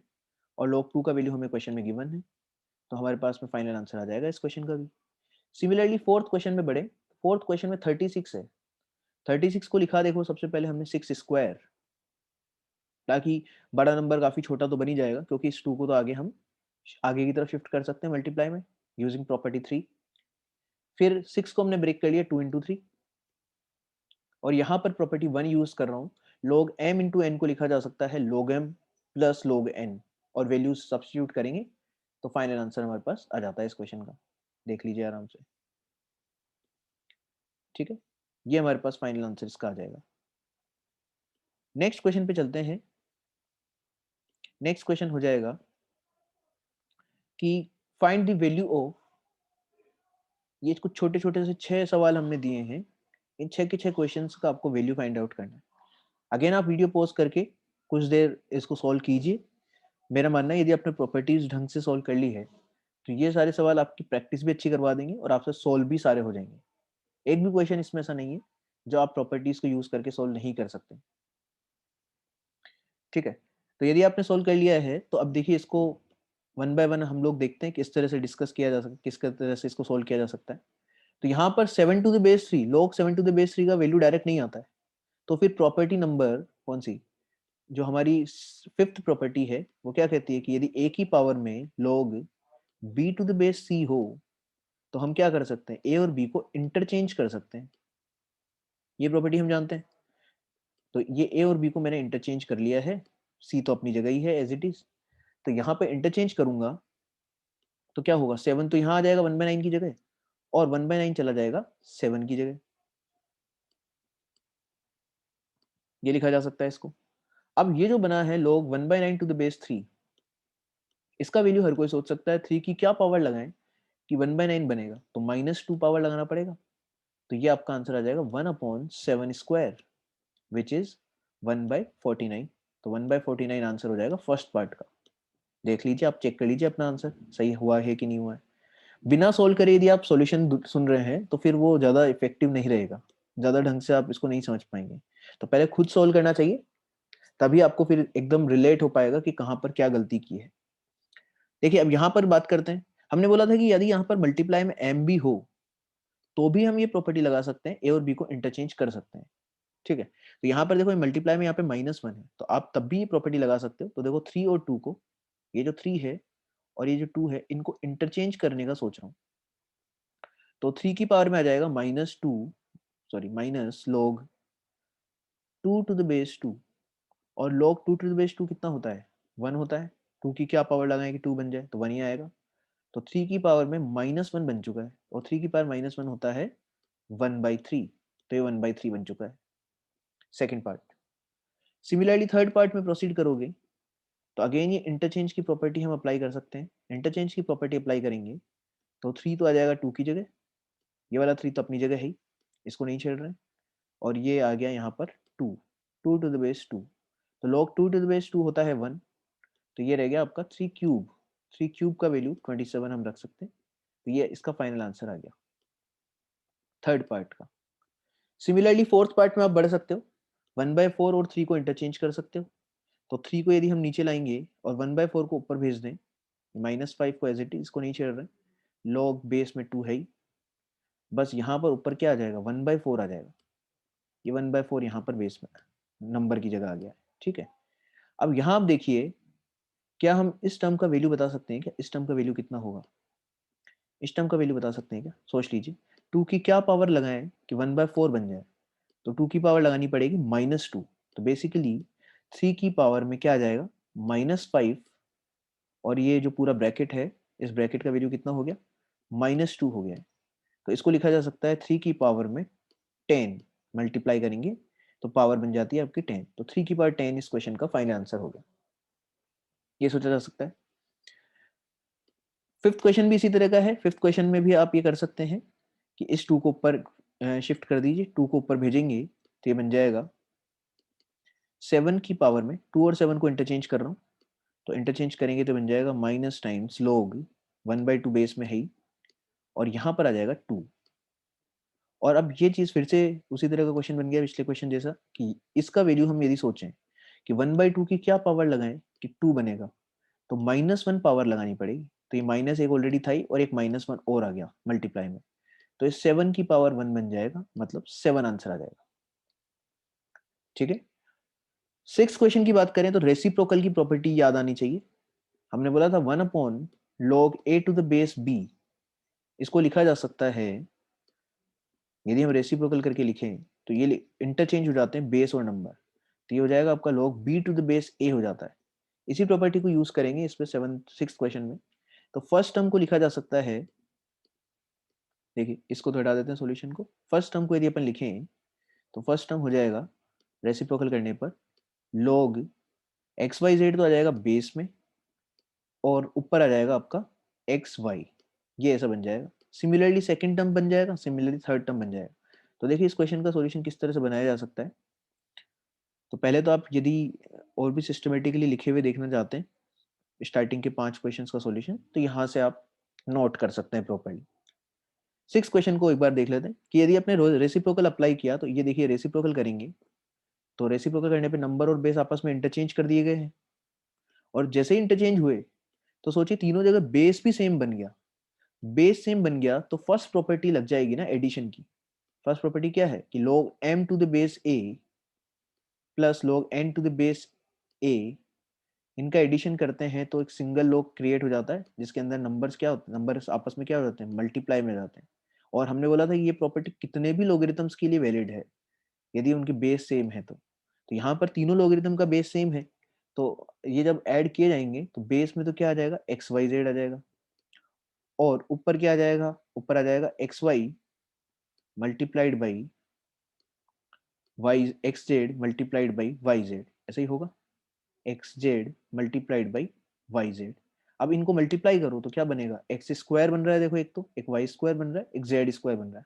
और log 2 का वैल्यू हमें क्वेश्चन में गिवन है, तो हमारे पास में फाइनल आंसर आ जाएगा इस क्वेश्चन का भी। सिमिलरली फोर्थ क्वेश्चन में बढ़े, फोर्थ क्वेश्चन में 36 है, 36 को लिखा देखो सबसे पहले हमने 6 स्क्वायर, ताकि बड़ा नंबर काफी छोटा तो बन ही जाएगा, क्योंकि इस 2 को तो आगे हम आगे की तरफ शिफ्ट कर सकते हैं मल्टीप्लाई में यूजिंग प्रॉपर्टी 3। फिर 6 को हमने ब्रेक कर लिया 2 इंटू 3, और यहाँ पर प्रॉपर्टी 1 यूज कर रहा हूँ, log m इंटू एन को लिखा जा सकता है log m plus log n, और वैल्यूज सब्स्टिट्यूट करेंगे तो फाइनल आंसर हमारे पास आ जाता है इस क्वेश्चन का, देख लीजिए आराम से। ठीक है, ये हमारे पास फाइनल आंसर इसका आ जाएगा। नेक्स्ट क्वेश्चन पे चलते हैं। नेक्स्ट क्वेश्चन हो जाएगा कि फाइंड द वैल्यू ऑफ, ये कुछ छोटे छोटे से 6 सवाल हमने दिए हैं, इन 6 के 6 क्वेश्चंस का आपको वैल्यू फाइंड आउट करना है। अगेन आप वीडियो पॉज करके कुछ देर इसको सॉल्व कीजिए। मेरा मानना है यदि आपने प्रॉपर्टीज ढंग से सॉल्व कर ली है तो ये सारे सवाल आपकी प्रैक्टिस भी अच्छी करवा देंगे और आपसे सॉल्व भी सारे हो जाएंगे। एक भी क्वेश्चन इसमें ऐसा नहीं है जो आप प्रॉपर्टीज को यूज करके सॉल्व नहीं कर सकते। ठीक है, तो यदि आपने सॉल्व कर लिया है तो अब देखिए इसको वन बाय वन हम लोग देखते हैं किस तरह से डिस्कस किया जा सकता है, किस तरह से इसको सॉल्व किया जा सकता है। तो यहाँ पर 7 to the base 3, log 7 to the base 3 का वैल्यू डायरेक्ट नहीं आता है, तो फिर प्रॉपर्टी नंबर कौन सी, जो हमारी फिफ्थ प्रॉपर्टी है वो क्या कहती है कि यदि a की पावर में log b to the base c हो तो हम क्या कर सकते हैं, a और b को इंटरचेंज कर सकते हैं। ये प्रॉपर्टी हम जानते हैं। तो ये a और b को मैंने इंटरचेंज कर लिया है, c तो अपनी जगह ही है एज इट इज। तो यहाँ पे इंटरचेंज करूंगा तो क्या होगा, 7 तो यहाँ आ जाएगा 1/9 की जगह, और 1/9 चला जाएगा 7 की जगह। ये लिखा जा सकता है इसको। अब ये जो बना है log 1/9 टू द बेस 3, इसका वैल्यू हर कोई सोच सकता है 3 की क्या पावर लगाएं कि 1/9 बनेगा, तो -2 पावर लगाना पड़ेगा। तो ये आपका आंसर आ जाएगा 1/7 स्क्वायर विच इज 1/49। तो 1/49 आंसर हो जाएगा फर्स्ट पार्ट का। देख लीजिए, आप चेक कर लीजिए अपना आंसर सही हुआ है कि नहीं हुआ है। बिना सोल्व करे यदि आप सॉल्यूशन सुन रहे हैं तो फिर वो ज्यादा इफेक्टिव नहीं रहेगा, ज्यादा ढंग से आप इसको नहीं समझ पाएंगे। तो पहले खुद सोल्व करना चाहिए, तभी आपको फिर एकदम रिलेट हो पाएगा कि कहाँ पर क्या गलती की है। देखिए अब यहाँ पर बात करते हैं। हमने बोला था कि यदि यहाँ पर मल्टीप्लाई में एम भी हो तो भी हम ये प्रॉपर्टी लगा सकते हैं, ए और बी को इंटरचेंज कर सकते हैं। ठीक है, तो यहाँ पर देखो मल्टीप्लाई में यहाँ पे -1 है, तो आप तब भी ये प्रॉपर्टी लगा सकते हो। तो देखो 3 और 2 को, ये जो 3 है और ये जो 2 है, इनको इंटरचेंज करने का सोच रहा हूँ। तो 3 की पावर में आ जाएगा -2, sorry minus log 2 to the base 2, और log 2 टू द बेस 2 कितना होता है, 1 होता है। 2 की क्या पावर लगाएं कि 2 बन जाए, तो 1 ही आएगा। तो 3 की पावर में -1 बन चुका है, और 3 की पावर -1 होता है 1/3, तो ये 1/3 बन चुका है second part. Similarly third part में प्रोसीड करोगे तो अगेन ये इंटरचेंज की प्रॉपर्टी हम अप्लाई कर सकते हैं। इंटरचेंज की प्रॉपर्टी अप्लाई करेंगे तो 3 तो आ जाएगा 2 की जगह, ये वाला 3 तो अपनी जगह है ही, इसको नहीं छेड़ रहे हैं। और ये आ गया यहाँ पर 2, 2 टू द बेस 2, तो log 2 टू द बेस 2 होता है 1, तो ये रह गया आपका 3 क्यूब। 3 क्यूब का वैल्यू 27 हम रख सकते हैं। तो ये इसका फाइनल आंसर आ गया थर्ड पार्ट का। सिमिलरली फोर्थ पार्ट में आप बढ़ सकते हो, 1/4 और 3 को इंटरचेंज कर सकते हो। तो 3 को यदि हम नीचे लाएंगे और 1/4 को ऊपर भेज दें, -5 को एज इट इज, इसको नहीं छेड़ रहे, log बेस में 2 है ही, बस यहाँ पर ऊपर क्या आ जाएगा 1/4 आ जाएगा। ये 1/4 यहाँ पर बेस में नंबर की जगह आ गया है। ठीक है, अब यहाँ आप देखिए, क्या हम इस टर्म का वैल्यू बता सकते हैं क्या, इस टर्म का वैल्यू कितना होगा, इस टर्म का वैल्यू बता सकते हैं क्या, सोच लीजिए। 2 की क्या पावर लगाएं कि 1/4 बन जाए, तो 2 की पावर लगानी पड़ेगी -2, तो बेसिकली 3 की पावर में क्या आ जाएगा -5, और ये जो पूरा ब्रैकेट है, इस ब्रैकेट का वैल्यू कितना हो गया -2 हो गया है। तो इसको लिखा जा सकता है 3 की पावर में 10 मल्टीप्लाई करेंगे तो पावर बन जाती है आपकी 10, तो 3 की पावर 10 इस क्वेश्चन का फाइनल आंसर होगा, ये सोचा जा सकता है। फिफ्थ क्वेश्चन भी इसी तरह का है। फिफ्थ क्वेश्चन में भी आप ये कर सकते हैं कि इस 2 को ऊपर शिफ्ट कर दीजिए, 2 को ऊपर भेजेंगे तो ये बन जाएगा 7 की पावर में, 2 और 7 को इंटरचेंज कर रहा हूँ, तो इंटरचेंज करेंगे तो बन जाएगा माइनस टाइम्स log 1/2 बेस में है ही, और यहाँ पर आ जाएगा 2। और अब ये चीज फिर से उसी तरह का क्वेश्चन बन गया पिछले क्वेश्चन जैसा, कि इसका वैल्यू हम यदि सोचें कि 1/2 की क्या पावर लगाएं कि 2 बनेगा, तो -1 पावर लगानी पड़ेगी। तो ये -1 ऑलरेडी था ही, और एक -1 और आ गया मल्टीप्लाई में, तो इस 7 की पावर 1 बन जाएगा, मतलब 7 आंसर आ जाएगा। ठीक है, सिक्स क्वेश्चन की बात करें तो रेसिप्रोकल की प्रॉपर्टी याद आनी चाहिए। हमने बोला था 1/log a to the base b, इसको लिखा जा सकता है, यदि हम रेसिप्रोकल करके लिखें तो ये इंटरचेंज हो जाते हैं बेस और नंबर, तो ये हो जाएगा आपका log b to the base a हो जाता है। इसी प्रॉपर्टी को यूज करेंगे इस पे सिक्स क्वेश्चन में। तो फर्स्ट टर्म को लिखा जा सकता है, देखिए इसको तो हटा देते हैं सॉल्यूशन को। फर्स्ट टर्म को यदि अपन लिखें तो फर्स्ट टर्म हो जाएगा रेसिप्रोकल करने पर log xyz तो आ जाएगा बेस में, और ऊपर आ जाएगा आपका xy, ये ऐसा बन जाएगा। सिमिलरली सेकंड टर्म बन जाएगा, सिमिलरली थर्ड टर्म बन जाएगा। तो देखिए इस क्वेश्चन का सॉल्यूशन किस तरह से बनाया जा सकता है। तो पहले तो आप यदि और भी सिस्टमेटिकली लिखे हुए देखना चाहते हैं स्टार्टिंग के 5 क्वेश्चंस का सॉल्यूशन, तो यहाँ से आप नोट कर सकते हैं प्रॉपर्ली। सिक्स क्वेश्चन को एक बार देख लेते हैं कि यदि आपने रेसिप्रोकल अप्लाई किया, तो ये देखिए रेसिप्रोकल करेंगे तो रेसिप्रोकल करने पे नंबर और बेस आपस में इंटरचेंज कर दिए गए हैं, और जैसे ही इंटरचेंज हुए तो सोचिए तीनों जगह बेस भी सेम बन गया। बेस सेम बन गया तो फर्स्ट प्रॉपर्टी लग जाएगी ना एडिशन की। फर्स्ट प्रॉपर्टी क्या है कि log m to the base a plus log n to the base a, इनका एडिशन करते हैं तो एक सिंगल लॉग क्रिएट हो जाता है जिसके अंदर नंबर्स क्या होते हैं, नंबर्स आपस में क्या हो जाते हैं, मल्टीप्लाई में जाते हैं। और हमने बोला था कि ये प्रॉपर्टी कितने भी लोगरिथम्स के लिए वैलिड है यदि उनकी बेस सेम है तो यहाँ पर तीनों लोगरिथम का बेस सेम है, तो ये जब ऐड किए जाएंगे तो बेस में तो क्या आ जाएगा, एक्स वाई जेड आ जाएगा, और ऊपर क्या आ जाएगा, ऊपर आ जाएगा x y multiplied by y, x z multiplied by y z, ऐसा ही होगा, x z multiplied by y z. अब इनको मल्टीप्लाई करो तो क्या बनेगा, एक्स स्क्वायर बन रहा है, देखो एक तो एक वाई स्क्वायर बन रहा है, एक जेड स्क्वायर बन रहा है,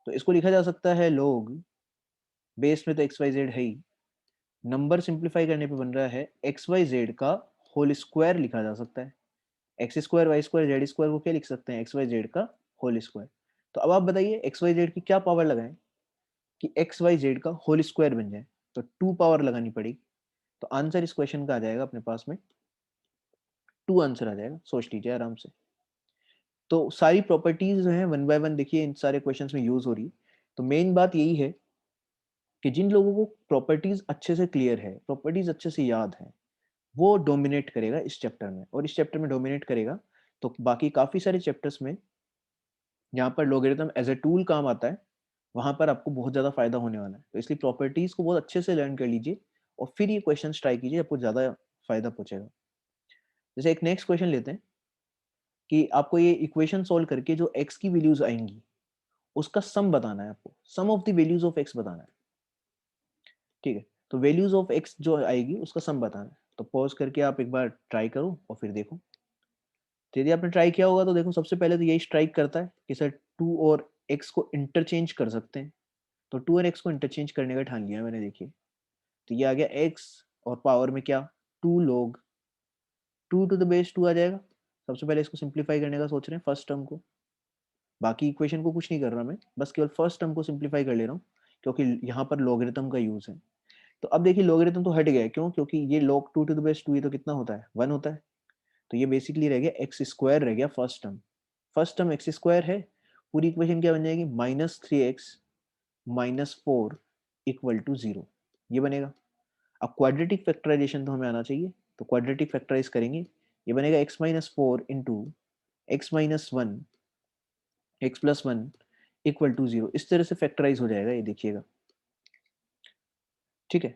तो इसको लिखा जा सकता है लोग, बेस में तो एक्स वाई जेड है ही, नंबर सिंप्लीफाई करने पे बन रहा है एक्स वाई जेड का होल स्क्वायर लिखा जा सकता है, x square y square z square को क्या लिख सकते हैं, एक्स वाई जेड का होल स्क्वायर। तो अब आप बताइए एक्स वाई जेड की क्या पावर लगाएं कि एक्स वाई जेड का होल स्क्वायर बन जाए, तो 2 पावर लगानी पड़ेगी, तो आंसर इस क्वेश्चन का आ जाएगा अपने पास में 2 आंसर आ जाएगा, सोच लीजिए आराम से। तो सारी प्रॉपर्टीज जो है वन बाय वन देखिए इन सारे क्वेश्चंस में यूज हो रही है। तो मेन बात यही है कि जिन लोगों को प्रॉपर्टीज अच्छे से क्लियर है, प्रॉपर्टीज अच्छे से याद है, वो डोमिनेट करेगा इस चैप्टर में, और इस चैप्टर में डोमिनेट करेगा तो बाकी काफी सारे चैप्टर्स में जहाँ पर लोगरिथम एज ए टूल काम आता है वहां पर आपको बहुत ज्यादा फायदा होने वाला है। तो इसलिए प्रॉपर्टीज को बहुत अच्छे से लर्न कर लीजिए और फिर ये क्वेश्चन ट्राई कीजिए, आपको ज्यादा फायदा पहुंचेगा। जैसे एक नेक्स्ट क्वेश्चन लेते हैं कि आपको ये इक्वेशन सॉल्व करके जो एक्स की वैल्यूज आएंगी उसका सम बताना है, आपको sum of the values of x बताना है, ठीक है। तो वैल्यूज ऑफ एक्स जो आएगी उसका सम बताना है, तो पॉज करके आप एक बार ट्राई करो और फिर देखो। तो यदि आपने ट्राई किया होगा तो देखो सबसे पहले तो यही स्ट्राइक करता है कि सर टू और एक्स को इंटरचेंज कर सकते हैं, तो टू और एक्स को इंटरचेंज करने का ठान लिया मैंने, देखिए तो ये आ गया एक्स और पावर में क्या, two log, two to the base two आ जाएगा। सबसे पहले इसको सिंप्लीफाई करने का सोच रहे हैं फर्स्ट टर्म को, बाकी इक्वेशन को कुछ नहीं कर रहा मैं, बस केवल फर्स्ट टर्म को सिंप्लीफाई कर ले रहा हूँ क्योंकि यहाँ पर लॉगरिथम का यूज है। तो अब देखिए लॉगरिथम तो हट गया है, क्यों, क्योंकि ये log two to the base two, ये तो कितना होता है, 1 होता है, तो ये बेसिकली रह गया एक्स स्क्वायर रह गया first term, first term x square है, पूरी इक्वेशन क्या बन जाएगी, -3x -4 इक्वल टू 0, ये बनेगा। अब क्वाड्रेटिक फैक्टराइजेशन तो हमें आना चाहिए, तो क्वाड्रेटिक फैक्टराइज करेंगे, ये बनेगा x-4 into x-1 x+1 equal to 0, इस तरह से फैक्टराइज हो जाएगा ये, देखिएगा, ठीक है।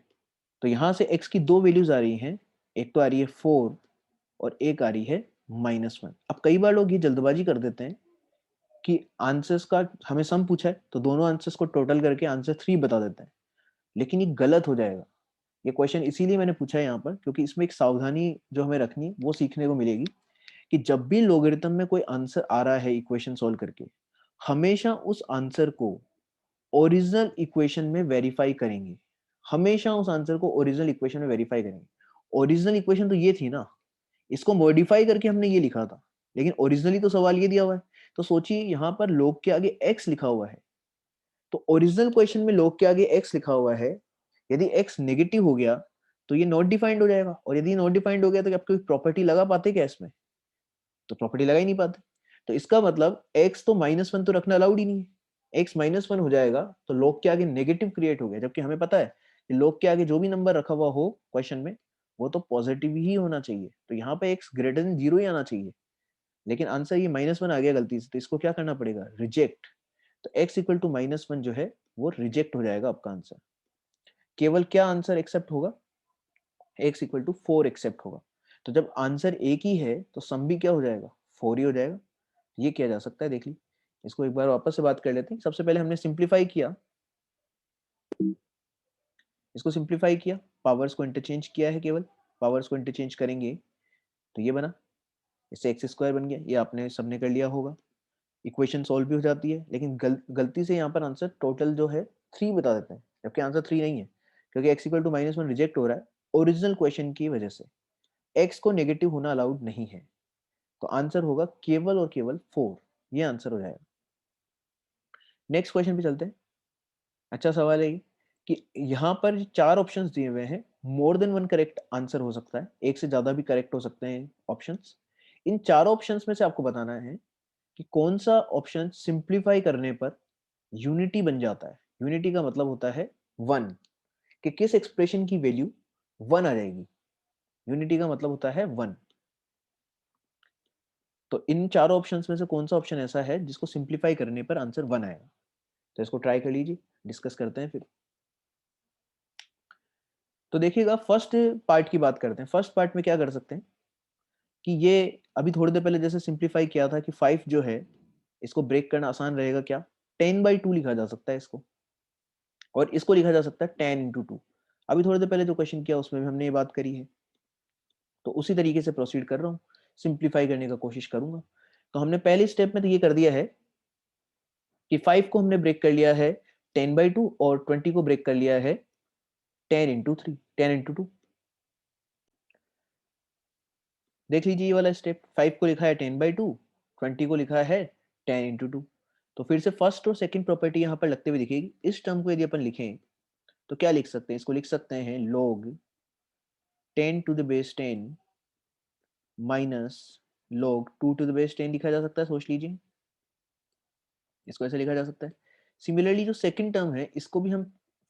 तो यहाँ से x की दो वैल्यूज आ रही हैं, एक तो आ रही है 4 और एक आ रही है -1। अब कई बार लोग ये जल्दबाजी कर देते हैं कि आंसर्स का हमें सम पूछा है तो दोनों आंसर्स को टोटल करके आंसर 3 बता देते हैं, लेकिन ये गलत हो जाएगा। ये क्वेश्चन इसीलिए मैंने पूछा है यहाँ पर क्योंकि इसमें एक सावधानी जो हमें रखनी है वो सीखने को मिलेगी कि जब भी लोगरिथम में कोई आंसर आ रहा है इक्वेशन सॉल्व करके, हमेशा उस आंसर को ओरिजिनल इक्वेशन में वेरीफाई करेंगे, हमेशा उस आंसर को ओरिजिनल इक्वेशन में वेरीफाई करेंगे। ओरिजिनल इक्वेशन तो ये थी ना, इसको मॉडिफाई करके हमने ये लिखा था, लेकिन ओरिजिनली तो सवाल ये दिया हुआ है। तो सोचिए यहाँ पर log के आगे x लिखा हुआ है, तो ओरिजिनल क्वेश्चन में log के आगे x लिखा हुआ है, यदि x नेगेटिव हो गया तो ये नॉट डिफाइंड हो जाएगा, और यदि नॉट डिफाइंड हो गया तो क्या कोई प्रॉपर्टी लगा पाते क्या इसमें, तो प्रॉपर्टी लगा ही नहीं पाते। तो इसका मतलब x तो -1 तो रखना अलाउड ही नहीं है, x -1 हो जाएगा तो log के आगे नेगेटिव क्रिएट हो गया, जबकि हमें पता है कि log के आगे जो भी नंबर रखा हुआ हो क्वेश्चन में वो तो पॉजिटिव ही होना चाहिए, तो यहाँ पे x ग्रेटर देन 0 ही आना चाहिए, लेकिन आंसर ये -1 आ गया गलती से, तो इसको क्या करना पड़ेगा, रिजेक्ट। तो x इक्वल टू -1 जो है वो रिजेक्ट हो जाएगा आपका आंसर, केवल क्या आंसर एक्सेप्ट होगा, x इक्वल टू 4 एक्सेप्ट होगा। तो जब आंसर एक ही है तो सम भी क्या हो जाएगा, 4 ही हो जाएगा। ये किया जा सकता है, देख ली। इसको एक बार वापस से बात कर लेते हैं। सबसे पहले हमने सिंप्लीफाई किया, इसको सिंप्लीफाई किया, पावर्स को इंटरचेंज किया है, केवल पावर्स को इंटरचेंज करेंगे तो ये बना, इससे एक्स स्क्वायर बन गया, ये आपने सबने कर लिया होगा। इक्वेशन सॉल्व भी हो जाती है, लेकिन गलती से यहाँ पर आंसर टोटल जो है 3 बता देते हैं, जबकि आंसर 3 नहीं है, क्योंकि x इक्वल टू -1 रिजेक्ट हो रहा है ओरिजिनल क्वेश्चन की वजह से, x को नेगेटिव होना अलाउड नहीं है, तो आंसर होगा केवल और केवल 4, ये आंसर हो जाएगा। नेक्स्ट क्वेश्चन पे चलते हैं। अच्छा सवाल है ये कि यहाँ पर 4 ऑप्शंस दिए हुए हैं, more than one correct answer हो सकता है, एक से ज्यादा भी करेक्ट हो सकते हैं ऑप्शंस। इन चारों ऑप्शंस में से आपको बताना है कि कौन सा ऑप्शन सिंप्लीफाई करने पर यूनिटी बन जाता है। यूनिटी का मतलब होता है 1, कि किस एक्सप्रेशन की वैल्यू 1 आ जाएगी। यूनिटी का मतलब होता है 1। तो इन चारों ऑप्शंस में से कौन सा ऑप्शन ऐसा है जिसको सिंप्लीफाई करने पर आंसर 1 आएगा? तो इसको ट्राई कर लीजिए, डिस्कस करते हैं फिर। तो देखिएगा, फर्स्ट पार्ट की बात करते हैं। फर्स्ट पार्ट में क्या कर सकते हैं कि ये अभी थोड़ी देर पहले जैसे सिंप्लीफाई किया था कि 5 जो है इसको ब्रेक करना आसान रहेगा। क्या 10/2 लिखा जा सकता है इसको, और इसको लिखा जा सकता है 10 × 2। अभी थोड़ी देर पहले जो क्वेश्चन किया उसमें भी हमने ये बात करी है, तो उसी तरीके से प्रोसीड कर रहा हूँ, सिंप्लीफाई करने का कोशिश करूंगा। तो हमने पहले स्टेप में तो ये कर दिया है कि 5 को हमने ब्रेक कर लिया है 10/2 और 20 को ब्रेक कर लिया है 10 × 3, 10 × 2। देख लीजिए ये वाला स्टेप, 5 को लिखा है 10/2, 20 को लिखा है 10 × 2। तो फिर से फर्स्ट और सेकंड प्रॉपर्टी यहाँ पर लगते हुए दिखेगी। इस टर्म को यदि अपन लिखें तो क्या लिख सकते हैं? इसको लिख सकते हैं log 10⁻10 माइनस log 2⁻10 लिखा जा सकता है। सोच लीजिए, इसको ऐसे लिखा जा सकता है। सिमिलरली जो सेकंड टर्म है इसको भी हम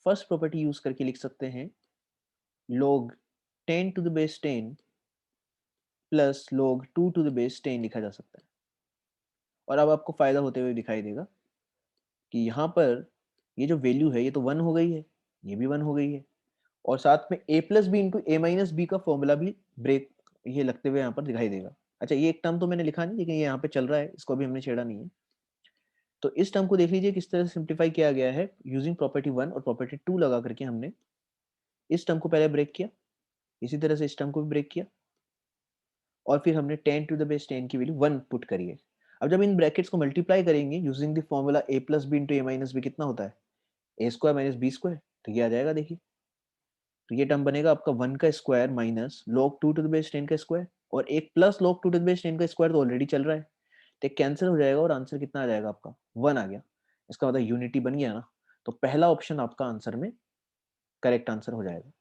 फर्स्ट प्रॉपर्टी यूज करके लिख सकते हैं, log 10⁻10 प्लस log 2⁻10 लिखा जा सकता है। और अब आपको फायदा होते हुए दिखाई देगा कि यहाँ पर ये जो वैल्यू है ये तो 1 हो गई है, ये भी 1 हो गई है, और साथ में a+b × a-b का फॉर्मूला भी ब्रेक ये लगते हुए यहाँ पर दिखाई देगा। अच्छा, ये एक टर्म तो मैंने लिखा नहीं, लेकिन ये यहाँ पे चल रहा है, इसको अभी हमने छेड़ा नहीं है। तो इस टर्म को देख लीजिए किस तरह से सिंप्लीफाई किया गया है। यूजिंग प्रॉपर्टी 1 और प्रॉपर्टी 2 लगा करके हमने इस टर्म को पहले ब्रेक किया, इसी तरह से इस टर्म को भी ब्रेक किया, और फिर हमने 10⁻10 की वैल्यू 1 पुट करी है। अब जब इन ब्रैकेट्स को मल्टीप्लाई करेंगे using the formula a+b × a-b, कितना होता है? a² - b²। तो ये आ जाएगा, देखिए। तो ये टर्म बनेगा आपका 1 का स्क्वायर माइनस log 2⁻10 का स्क्वायर, और एक प्लस log 2⁻10 का स्क्वायर तो ऑलरेडी चल रहा है, तो कैंसिल हो जाएगा और आंसर कितना आ जाएगा आपका? 1 आ गया। इसका मतलब यूनिटी बन गया ना। तो पहला ऑप्शन आपका आंसर में करेक्ट आंसर हो जाएगा।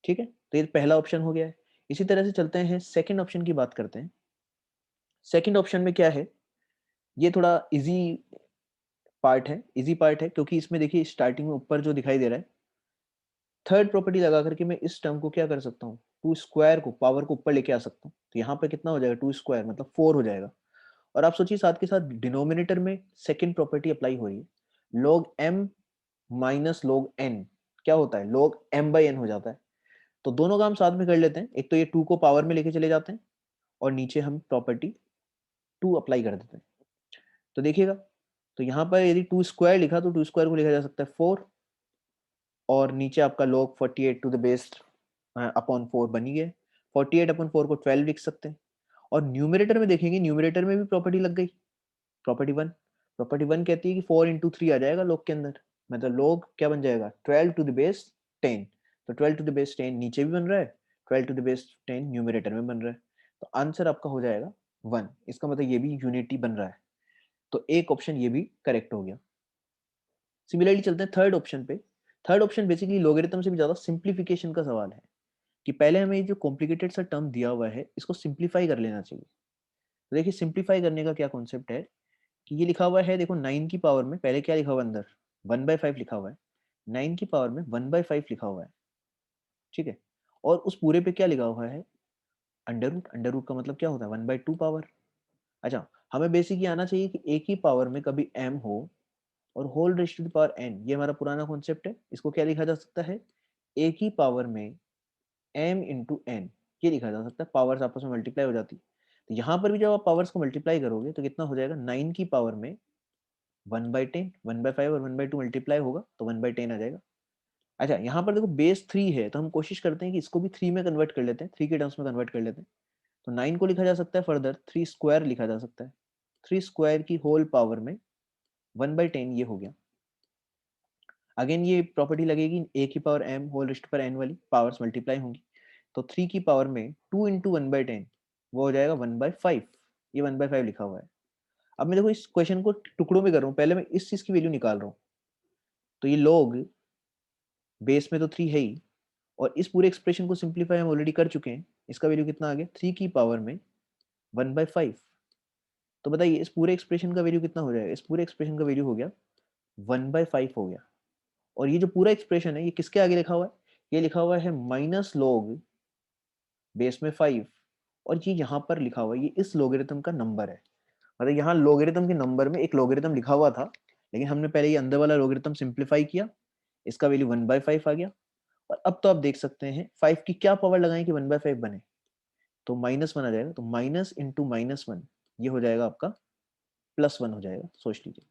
ठीक है, तो ये पहला ऑप्शन हो गया है। इसी तरह से चलते हैं सेकंड ऑप्शन की बात करते हैं। सेकंड ऑप्शन में क्या है, ये थोड़ा इजी पार्ट है, क्योंकि इसमें देखिए स्टार्टिंग में ऊपर जो दिखाई दे रहा है, थर्ड प्रॉपर्टी लगा करके मैं इस टर्म को क्या कर सकता हूँ, 2² को पावर को ऊपर लेके आ सकता हूँ। तो यहाँ पे कितना हो जाएगा? 2² मतलब 4 हो जाएगा। और आप सोचिए साथ के साथ डिनोमिनेटर में सेकंड प्रॉपर्टी अप्लाई हो रही है, log m minus log n क्या होता है? log m/n हो जाता है। तो दोनों काम साथ में कर लेते हैं। एक तो ये 2 को पावर में लेके चले जाते हैं, और नीचे हम प्रॉपर्टी 2 अप्लाई कर देते हैं। तो देखिएगा, तो यहाँ पर यदि 2² लिखा तो 2² को लिखा जा सकता है 4, और नीचे आपका log 48/4 बन ही गया। 48/4 को 12 लिख सकते हैं। और न्यूमरेटर में देखेंगे, न्यूमरेटर में भी प्रॉपर्टी लग गई, प्रॉपर्टी 1। प्रॉपर्टी 1 कहती है कि 4 × 3 आ जाएगा log के अंदर, मतलब log क्या बन जाएगा? 12⁻10। तो 12⁻10 नीचे भी बन रहा है, 12⁻10 न्यूमरेटर में बन रहा है। तो आंसर आपका हो जाएगा 1। इसका मतलब ये भी यूनिटी बन रहा है। तो एक ऑप्शन ये भी करेक्ट हो गया। सिमिलरली चलते हैं थर्ड ऑप्शन पे। थर्ड ऑप्शन बेसिकली लोगरिथम से भी ज्यादा सिंप्लीफिकेशन का सवाल है, कि पहले हमें जो कॉम्प्लिकेटेड सा टर्म दिया हुआ है इसको सिंप्लीफाई कर लेना चाहिए। तो देखिए सिंप्लीफाई करने का क्या कॉन्सेप्ट है, कि ये लिखा हुआ है, देखो 9 की पावर में पहले क्या लिखा हुआ है अंदर? 1/5 लिखा हुआ है। 9 की पावर में 1/5 लिखा हुआ है, ठीक है। और उस पूरे पे क्या लिखा हुआ है? Under root. अंडर रूट का मतलब क्या होता है? 1/2 पावर। अच्छा, हमें बेसिक ये आना चाहिए कि एक ही पावर में कभी m हो और whole raise to the power n। ये हमारा पुराना कॉन्सेप्ट है। इसको क्या लिखा जा सकता है? एक ही पावर में m × n, ये लिखा जा सकता है। पावर्स आपस में मल्टीप्लाई हो जाती है। तो यहाँ पर भी जब आप पावर्स को मल्टीप्लाई करोगे तो कितना हो जाएगा? 9 की पावर में 1/10, 1/5 और 1/2 मल्टीप्लाई होगा तो 1/10 आ जाएगा। अच्छा, यहाँ पर देखो बेस 3 है, तो हम कोशिश करते हैं कि इसको भी 3 में कन्वर्ट कर लेते हैं, 3 के टर्म्स में कन्वर्ट कर लेते हैं। तो 9 को लिखा जा सकता है फर्दर 3² लिखा जा सकता है। 3² की होल पावर में 1/10 ये हो गया। अगेन ये प्रॉपर्टी लगेगी, a की power m whole raise to power n वाली, पावर्स मल्टीप्लाई होंगी। तो 3 की पावर में 2 × 1/10 वो हो जाएगा 1/5। ये 1/5 लिखा हुआ है। अब मैं देखो इस क्वेश्चन को टुकड़ों में कर रहा हूँ, पहले मैं इस चीज की वैल्यू निकाल रहा हूँ। तो ये log बेस में तो 3 है ही, और इस पूरे एक्सप्रेशन को सिंप्लीफाई हम ऑलरेडी कर चुके हैं। इसका वैल्यू कितना आ गया? 3 की पावर में 1/5। तो बताइए इस पूरे एक्सप्रेशन का वैल्यू कितना हो जाएगा? इस पूरे एक्सप्रेशन का वैल्यू हो गया 1/5 हो गया। और ये जो पूरा एक्सप्रेशन है ये किसके आगे लिखा हुआ है? ये लिखा हुआ है माइनस log बेस में 5, और ये यहाँ पर लिखा हुआ है, ये इस लोगरिथम का नंबर है। मतलब यहाँ लोगरिथम के नंबर में एक लोगरिथम लिखा हुआ था, लेकिन हमने पहले ये अंदर वाला लोगरिथम सिंप्लीफाई किया, इसका वैल्यू 1/5 आ गया। और अब तो आप देख सकते हैं 5 की क्या पावर लगाएं कि 1/5 बने, तो -1 आ जाएगा। तो माइनस इंटू -1 ये हो जाएगा आपका +1 हो जाएगा, सोच लीजिए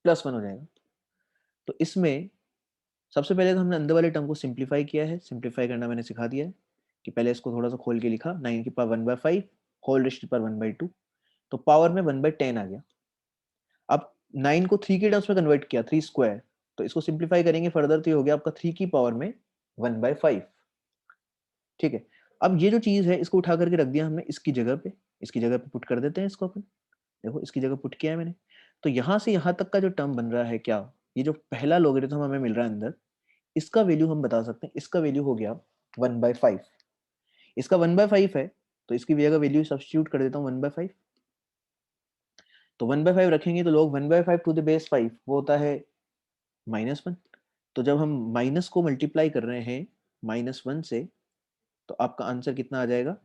+1 हो जाएगा। तो इसमें सबसे पहले तो हमने अंदर वाले टर्म को सिंप्लीफाई किया है, सिंप्लीफाई करना मैंने सिखा दिया है कि पहले इसको थोड़ा सा खोल के लिखा, 9 की power 1/5 whole raised to power 1/2, तो पावर में 1/10 आ गया। अब 9 को 3 के टर्म्स में कन्वर्ट किया, 3 स्क्वायर, तो इसको सिंप्लीफाई करेंगे फर्दर, तो ये हो गया आपका 3 की पावर में 1/5। ठीक है, अब ये जो चीज है इसको उठा करके रख दिया हमने इसकी जगह पे पुट कर देते हैं इसको अपन। देखो इसकी जगह पुट किया है मैंने, तो यहाँ से यहाँ तक का जो टर्म बन रहा है, क्या ये जो पहला लोगरिथम हमें मिल रहा है अंदर, इसका वैल्यू हम बता सकते हैं, इसका वैल्यू हो गया 1/5। इसका 1/5 है, तो इसकी जगह वैल्यू सब्स्टिट्यूट कर देता हूँ 1/5। तो 1/5 रखेंगे तो लोग 1/5 टू द बेस 5 वो होता है -1। तो जब हम माइनस को मल्टीप्लाई कर रहे हैं -1 से, तो आपका आंसर कितना आ जाएगा,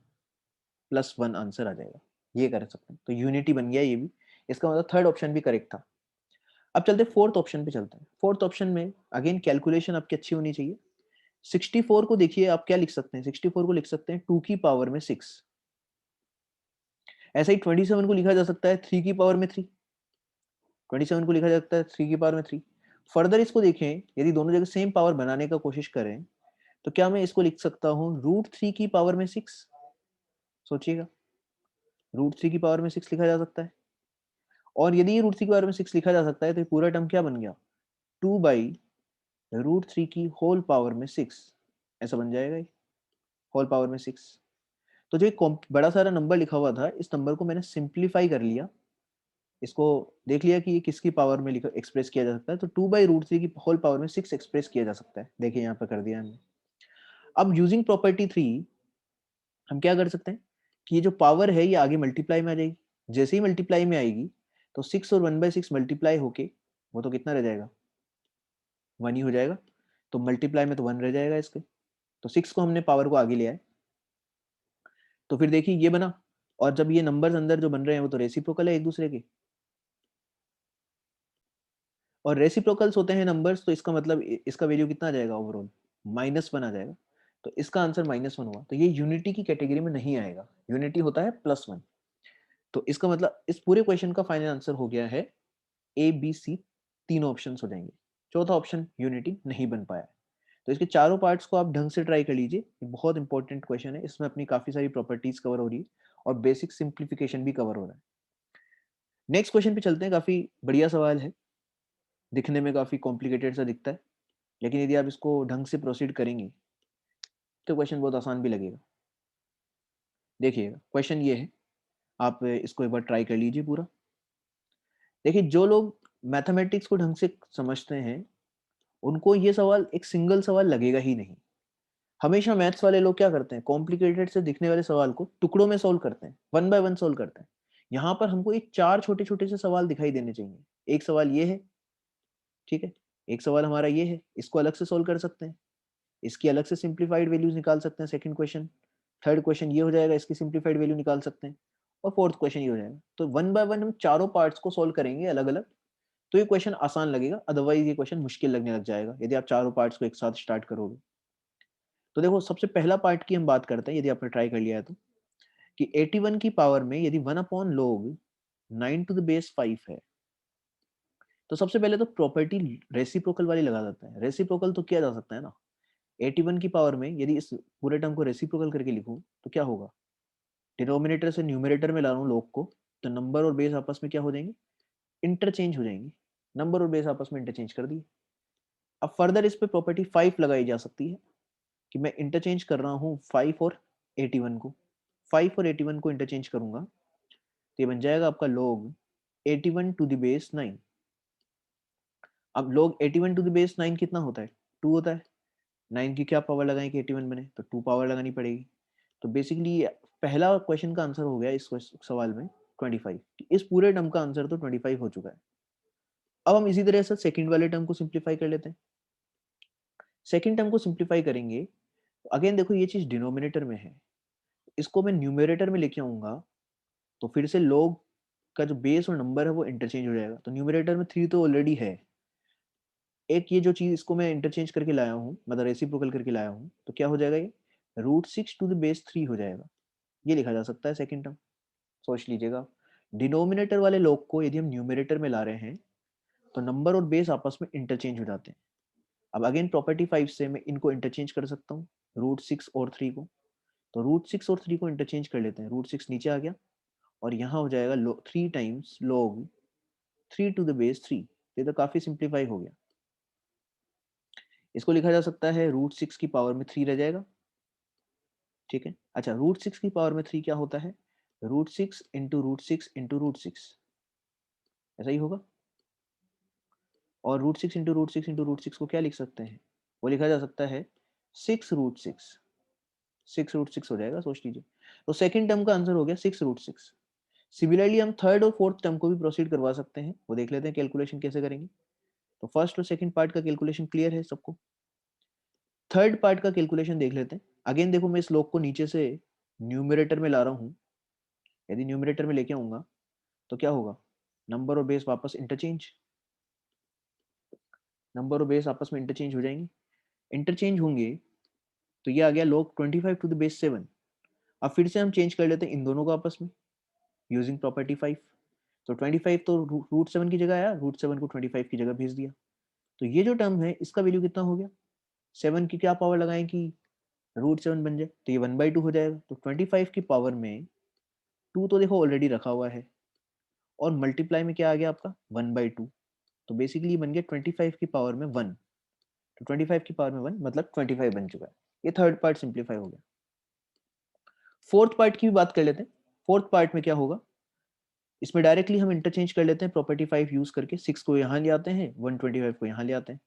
+1 आंसर आ जाएगा। ये कर सकते हैं, तो यूनिटी बन गया ये भी। इसका मतलब थर्ड ऑप्शन भी करेक्ट था। अब चलते फोर्थ ऑप्शन पे चलते हैं। फोर्थ ऑप्शन में अगेन कैलकुलेशन आपकी अच्छी होनी चाहिए। 64 को देखिए आप क्या लिख सकते हैं, 64 को लिख सकते हैं 2 की पावर में 6। ऐसा ही 27 को लिखा जा सकता है 3 की पावर में 3। 27 को लिखा जा सकता है 3 की पावर में 3। फर्दर इसको देखें, यदि दोनों जगह सेम पावर बनाने का कोशिश करें, तो क्या मैं इसको लिख सकता हूँ √3 की पावर में 6। सोचिएगा, √3 की पावर में 6 लिखा जा सकता है। और यदि ये √3 की पावर में 6 लिखा जा सकता है, तो ये पूरा टर्म क्या बन गया, 2/√3 की होल पावर में 6, ऐसा बन जाएगा ये, होल पावर में 6। तो जो एक बड़ा सारा नंबर लिखा हुआ था, इस नंबर को मैंने सिंप्लीफाई कर लिया, इसको देख लिया कि ये किसकी पावर में लिखा एक्सप्रेस किया जा सकता है, तो 2/√3 की होल पावर में 6 एक्सप्रेस किया जा सकता है। देखिए यहाँ पर कर दिया हमने। अब यूजिंग प्रॉपर्टी 3 हम क्या कर सकते हैं कि ये जो पावर है ये आगे मल्टीप्लाई में आ जाएगी। जैसे ही मल्टीप्लाई में आएगी, तो 6 और 1/6 मल्टीप्लाई होके वो तो कितना रह जाएगा, 1 ही हो जाएगा। तो मल्टीप्लाई में तो 1 रह जाएगा इसके, तो 6 को हमने पावर को आगे ले आए, तो फिर देखिए ये बना। और जब ये नंबर्स अंदर जो बन रहे हैं वो तो रेसिप्रोकल है एक दूसरे के, और रेसिप्रोकल्स होते हैं नंबर्स, तो इसका मतलब इसका वैल्यू कितना आ जाएगा ओवरऑल, -1 आ जाएगा। तो इसका आंसर -1 हुआ, तो ये यूनिटी की कैटेगरी में नहीं आएगा, यूनिटी होता है +1। तो इसका मतलब इस पूरे क्वेश्चन का फाइनल आंसर हो गया है ए बी सी, तीनों ऑप्शंस हो जाएंगे। चौथा ऑप्शन यूनिटी नहीं बन पाया। तो इसके चारों पार्ट्स को आप ढंग से ट्राई कर लीजिए, ये बहुत इंपॉर्टेंट क्वेश्चन है, इसमें अपनी काफी सारी प्रॉपर्टीज कवर हो रही है और बेसिक सिंप्लीफिकेशन भी कवर हो रहा है। नेक्स्ट क्वेश्चन पे चलते हैं, काफी बढ़िया सवाल है, दिखने में काफी कॉम्प्लिकेटेड सा दिखता है, लेकिन यदि आप इसको ढंग से प्रोसीड करेंगे तो क्वेश्चन बहुत आसान भी लगेगा। देखिएगा क्वेश्चन ये है, आप इसको एक बार ट्राई कर लीजिए पूरा। देखिए जो लोग मैथमेटिक्स को ढंग से समझते हैं, उनको ये सवाल एक सिंगल सवाल लगेगा ही नहीं। हमेशा मैथ्स वाले लोग क्या करते हैं, कॉम्प्लिकेटेड से दिखने वाले सवाल को टुकड़ों में सोल्व करते हैं, 1 बाय 1 सोल्व करते हैं। यहाँ पर हमको एक 4 छोटे छोटे से सवाल दिखाई देने चाहिए। एक सवाल ये है, ठीक है, एक सवाल हमारा ये है, इसको अलग से सोल्व कर सकते हैं, इसकी अलग से सिंप्लीफाइड वैल्यूज निकाल सकते हैं, सेकंड क्वेश्चन। थर्ड क्वेश्चन ये हो जाएगा, इसकी सिंप्लीफाइड वैल्यू निकाल सकते हैं, और फोर्थ क्वेश्चन ये हो जाएगा। तो 1 बाय 1 हम चारों पार्ट्स को सोल्व करेंगे अलग अलग, तो ये क्वेश्चन आसान लगेगा, अदरवाइज ये क्वेश्चन मुश्किल लगने लग जाएगा यदि आप चारों पार्ट्स को एक साथ स्टार्ट करोगे। तो देखो सबसे पहला पार्ट की हम बात करते हैं, यदि आपने ट्राई कर लिया है तो, कि 81 की पावर में यदि 1/log 9 टू द बेस 5 है, तो सबसे पहले तो प्रॉपर्टी रेसिप्रोकल वाली लगा देते हैं। रेसिप्रोकल तो किया जा सकता है ना, 81 की पावर में यदि इस पूरे टर्म को रेसिप्रोकल करके लिखूं तो क्या होगा, डिनोमिनेटर से न्यूमरेटर में ला रहा हूँ log को, तो नंबर और बेस आपस में क्या हो जाएंगे, इंटरचेंज हो जाएंगे। नंबर और बेस आपस में इंटरचेंज कर दिए। अब फर्दर इस पे प्रॉपर्टी 5 लगाई जा सकती है, कि मैं इंटरचेंज कर रहा हूँ 5 और 81 को, 5 और 81 को इंटरचेंज करूंगा, तो ये बन जाएगा आपका log 81 टू द बेस 9। अब log 81 टू द बेस 9 कितना होता है, 2 होता है। 9 की क्या पावर लगाएं कि 81 बने, तो 2 पावर लगानी पड़ेगी। तो बेसिकली पहला क्वेश्चन का आंसर हो गया इस सवाल में 25। इस पूरे टर्म का आंसर तो 25 हो चुका है। अब हम इसी तरह से सेकंड वाले टर्म को सिंप्लीफाई कर लेते हैं। सेकंड टर्म को सिंप्लीफाई करेंगे, अगेन देखो ये चीज डिनोमिनेटर में है, इसको मैं न्यूमरेटर में लेके आऊंगा तो फिर से log का जो बेस और नंबर है वो इंटरचेंज हो जाएगा। तो न्यूमरेटर में 3 तो ऑलरेडी है, एक ये जो चीज इसको मैं इंटरचेंज करके लाया हूँ, मतलब रेसिप्रोकल करके लाया हूँ, तो क्या हो जाएगा ये √6 हो जाएगा। ये लिखा जा सकता है सेकंड टर्म, सोच लीजिएगा। डिनोमिनेटर वाले log को यदि हम न्यूमरेटर में ला रहे हैं तो नंबर और बेस आपस में इंटरचेंज हो जाते हैं। अब अगेन प्रॉपर्टी 5 से मैं इनको इंटरचेंज कर सकता हूँ, √6 और 3 को। तो √6 और 3 को इंटरचेंज कर लेते हैं, √6 नीचे आ गया और यहाँ हो जाएगा 3 times log 3 to the base 3। ये तो काफी सिंप्लीफाई हो गया। इसको लिखा जा सकता है √6 की पावर में 3 रह जाएगा, ठीक है। अच्छा, √6 की पावर में 3 क्या होता है, √6 इंटू √6 इंटू √6, ऐसा ही होगा। और √6 इंटू √6 इंटू √6 को क्या लिख सकते हैं, वो लिखा जा सकता है 6 √6, 6 √6 हो जाएगा, सोच लीजिए। तो सेकंड टर्म का आंसर हो गया 6 √6। सिमिलरली हम थर्ड और फोर्थ टर्म को भी प्रोसीड करवा सकते हैं, वो देख लेते हैं कैलकुलेशन कैसे करेंगे। तो फर्स्ट और सेकंड पार्ट का कैलकुलेशन क्लियर है सबको, थर्ड पार्ट का कैलकुलेशन देख लेते हैं। अगेन देखो मैं इस log को नीचे से न्यूमरेटर में ला रहा हूँ, यदि न्यूमरेटर में लेके आऊंगा तो क्या होगा, नंबर और बेस वापस इंटरचेंज, नंबर और बेस आपस में इंटरचेंज हो जाएंगे। इंटरचेंज होंगे तो ये आ गया log 25 to the base 7। अब फिर से हम चेंज कर लेते हैं इन दोनों को आपस में यूजिंग प्रॉपर्टी 5। तो 25 तो √7 की जगह आया, √7 को 25 की जगह भेज दिया। तो ये जो टर्म है इसका वैल्यू कितना हो गया, 7 की क्या पावर लगाएं कि √7 बन जाए, तो ये 1/2 हो जाएगा। तो 25 की पावर में 2 तो देखो ऑलरेडी रखा हुआ है, और मल्टीप्लाई में क्या आ गया आपका 1/2। तो बेसिकली बन गया 25 की पावर में 1। तो 25 की पावर में 1 मतलब 25 बन चुका है। ये थर्ड पार्ट सिंप्लीफाई हो गया। फोर्थ पार्ट की भी बात कर लेते हैं। फोर्थ पार्ट में क्या होगा, इसमें डायरेक्टली हम इंटरचेंज कर लेते हैं प्रॉपर्टी 5 यूज करके, 6 को यहाँ ले आते हैं, 125 को यहाँ ले आते हैं।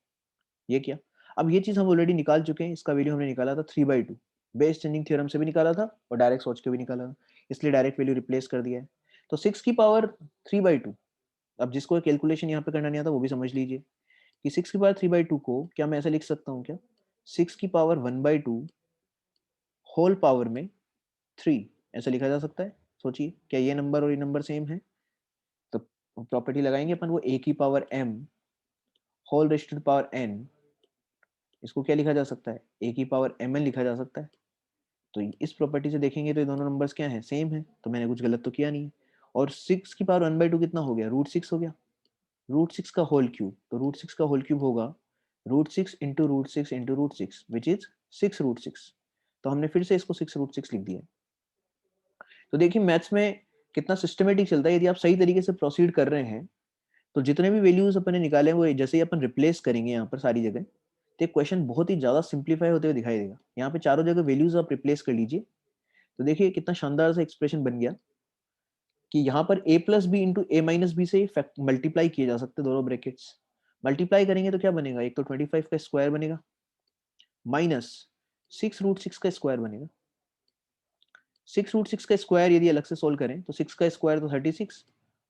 ये क्या, अब ये चीज हम ऑलरेडी निकाल चुके हैं, इसका वैल्यू हमने निकाला था 3/2, बेस चेंजिंग थ्योरम से भी निकाला था और डायरेक्ट सोच के भी निकाला था, इसलिए डायरेक्ट वैल्यू रिप्लेस कर दिया है। तो 6 की पावर 3/2, अब जिसको कैलकुलेशन यहाँ पे करना नहीं आता वो भी समझ लीजिए कि 6 की पावर 3/2 को क्या मैं ऐसा लिख सकता हूँ क्या, 6 की पावर 1/2 होल पावर में 3, ऐसा लिखा जा सकता है। सोचिए क्या ये नंबर और ये नंबर सेम है, तो प्रॉपर्टी लगाएंगे अपन, वो a की power m whole raised to power n, इसको क्या लिखा जा सकता है, a की पावर mn लिखा जा सकता है। तो इस प्रॉपर्टी से देखेंगे तो ये दोनों नंबर्स क्या है, सेम है, तो मैंने कुछ गलत तो किया नहीं है। और 6 की पावर 1/2 कितना हो गया, √6 हो गया, √6 का होल क्यूब, तो √6 का होल क्यूब होगा √6 इंटू √6 इंटू √6 विच इज 6 √6। तो हमने फिर से इसको 6 √6 लिख दिया। तो देखिए मैथ्स में कितना सिस्टमेटिक चलता है, यदि आप सही तरीके से प्रोसीड कर रहे हैं तो जितने भी वैल्यूज अपन ने निकाले वो जैसे ही अपन रिप्लेस करेंगे यहाँ पर सारी जगह, तो क्वेश्चन बहुत ही ज्यादा सिंप्लीफाई होते हुए दिखाई देगा। यहाँ पे चारों जगह वैल्यूज आप रिप्लेस कर लीजिए, तो देखिए कितना शानदार सा एक्सप्रेशन बन गया कि यहाँ पर a+b इंटू a-b से मल्टीप्लाई किए जा सकते दोनों ब्रैकेट्स। मल्टीप्लाई करेंगे तो क्या बनेगा, एक तो 25 का स्क्वायर बनेगा माइनस 6 √6 का स्क्वायर बनेगा। 6 √6 का स्क्वायर यदि अलग से सोल्व करें तो 6 का स्क्वायर तो 36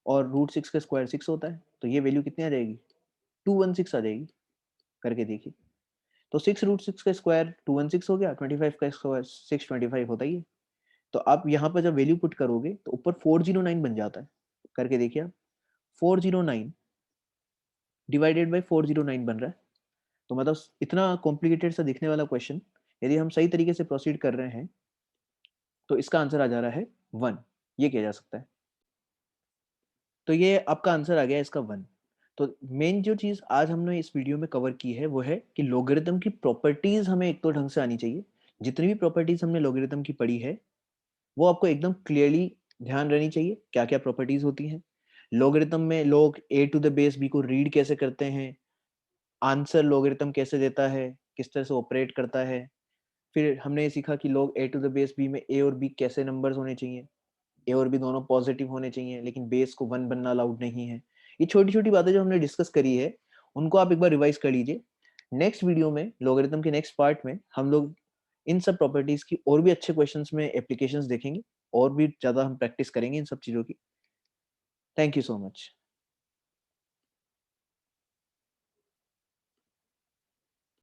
और √6 का स्क्वायर 6 होता है, तो ये वैल्यू कितनी आ जाएगी, 216 आ जाएगी। करके देखिए, तो 6 √6 का स्क्वायर 216 हो गया, 25 का स्क्वायर 625 होता ही है। तो आप यहाँ पर जब वैल्यू पुट करोगे तो ऊपर 409 बन जाता है। करके देखिए आप, 409 डिवाइडेड बाई 409 बन रहा है। तो मतलब इतना कॉम्प्लिकेटेड सा दिखने वाला क्वेश्चन यदि हम सही तरीके से प्रोसीड कर रहे हैं तो इसका आंसर आ जा रहा है 1, ये किया जा सकता है। तो ये आपका आंसर आ गया इसका 1। तो मेन जो चीज आज हमने इस वीडियो में कवर की है वो है कि लॉगरिथम की प्रॉपर्टीज हमें एक तो ढंग से आनी चाहिए। जितनी भी प्रॉपर्टीज हमने लॉगरिथम की पढ़ी है वो आपको एकदम क्लियरली ध्यान रहनी चाहिए, क्या क्या प्रॉपर्टीज होती हैं लॉगरिथम में। लोग a to the base b को रीड कैसे करते हैं, आंसर लॉगरिथम कैसे देता है, किस तरह से ऑपरेट करता है। फिर हमने ये सीखा कि लोग a to the base b में a और b कैसे नंबर्स होने चाहिए, ए और बी दोनों पॉजिटिव होने चाहिए लेकिन बेस को 1 बनना अलाउड नहीं है। ये छोटी छोटी बातें जो हमने डिस्कस करी है उनको आप एक बार रिवाइज कर लीजिए। नेक्स्ट वीडियो में लॉगरिथम के नेक्स्ट पार्ट में हम लोग इन सब प्रॉपर्टीज की और भी अच्छे क्वेश्चंस में एप्लीकेशंस देखेंगे और भी ज्यादा हम प्रैक्टिस करेंगे इन सब चीजों की। Thank you so much.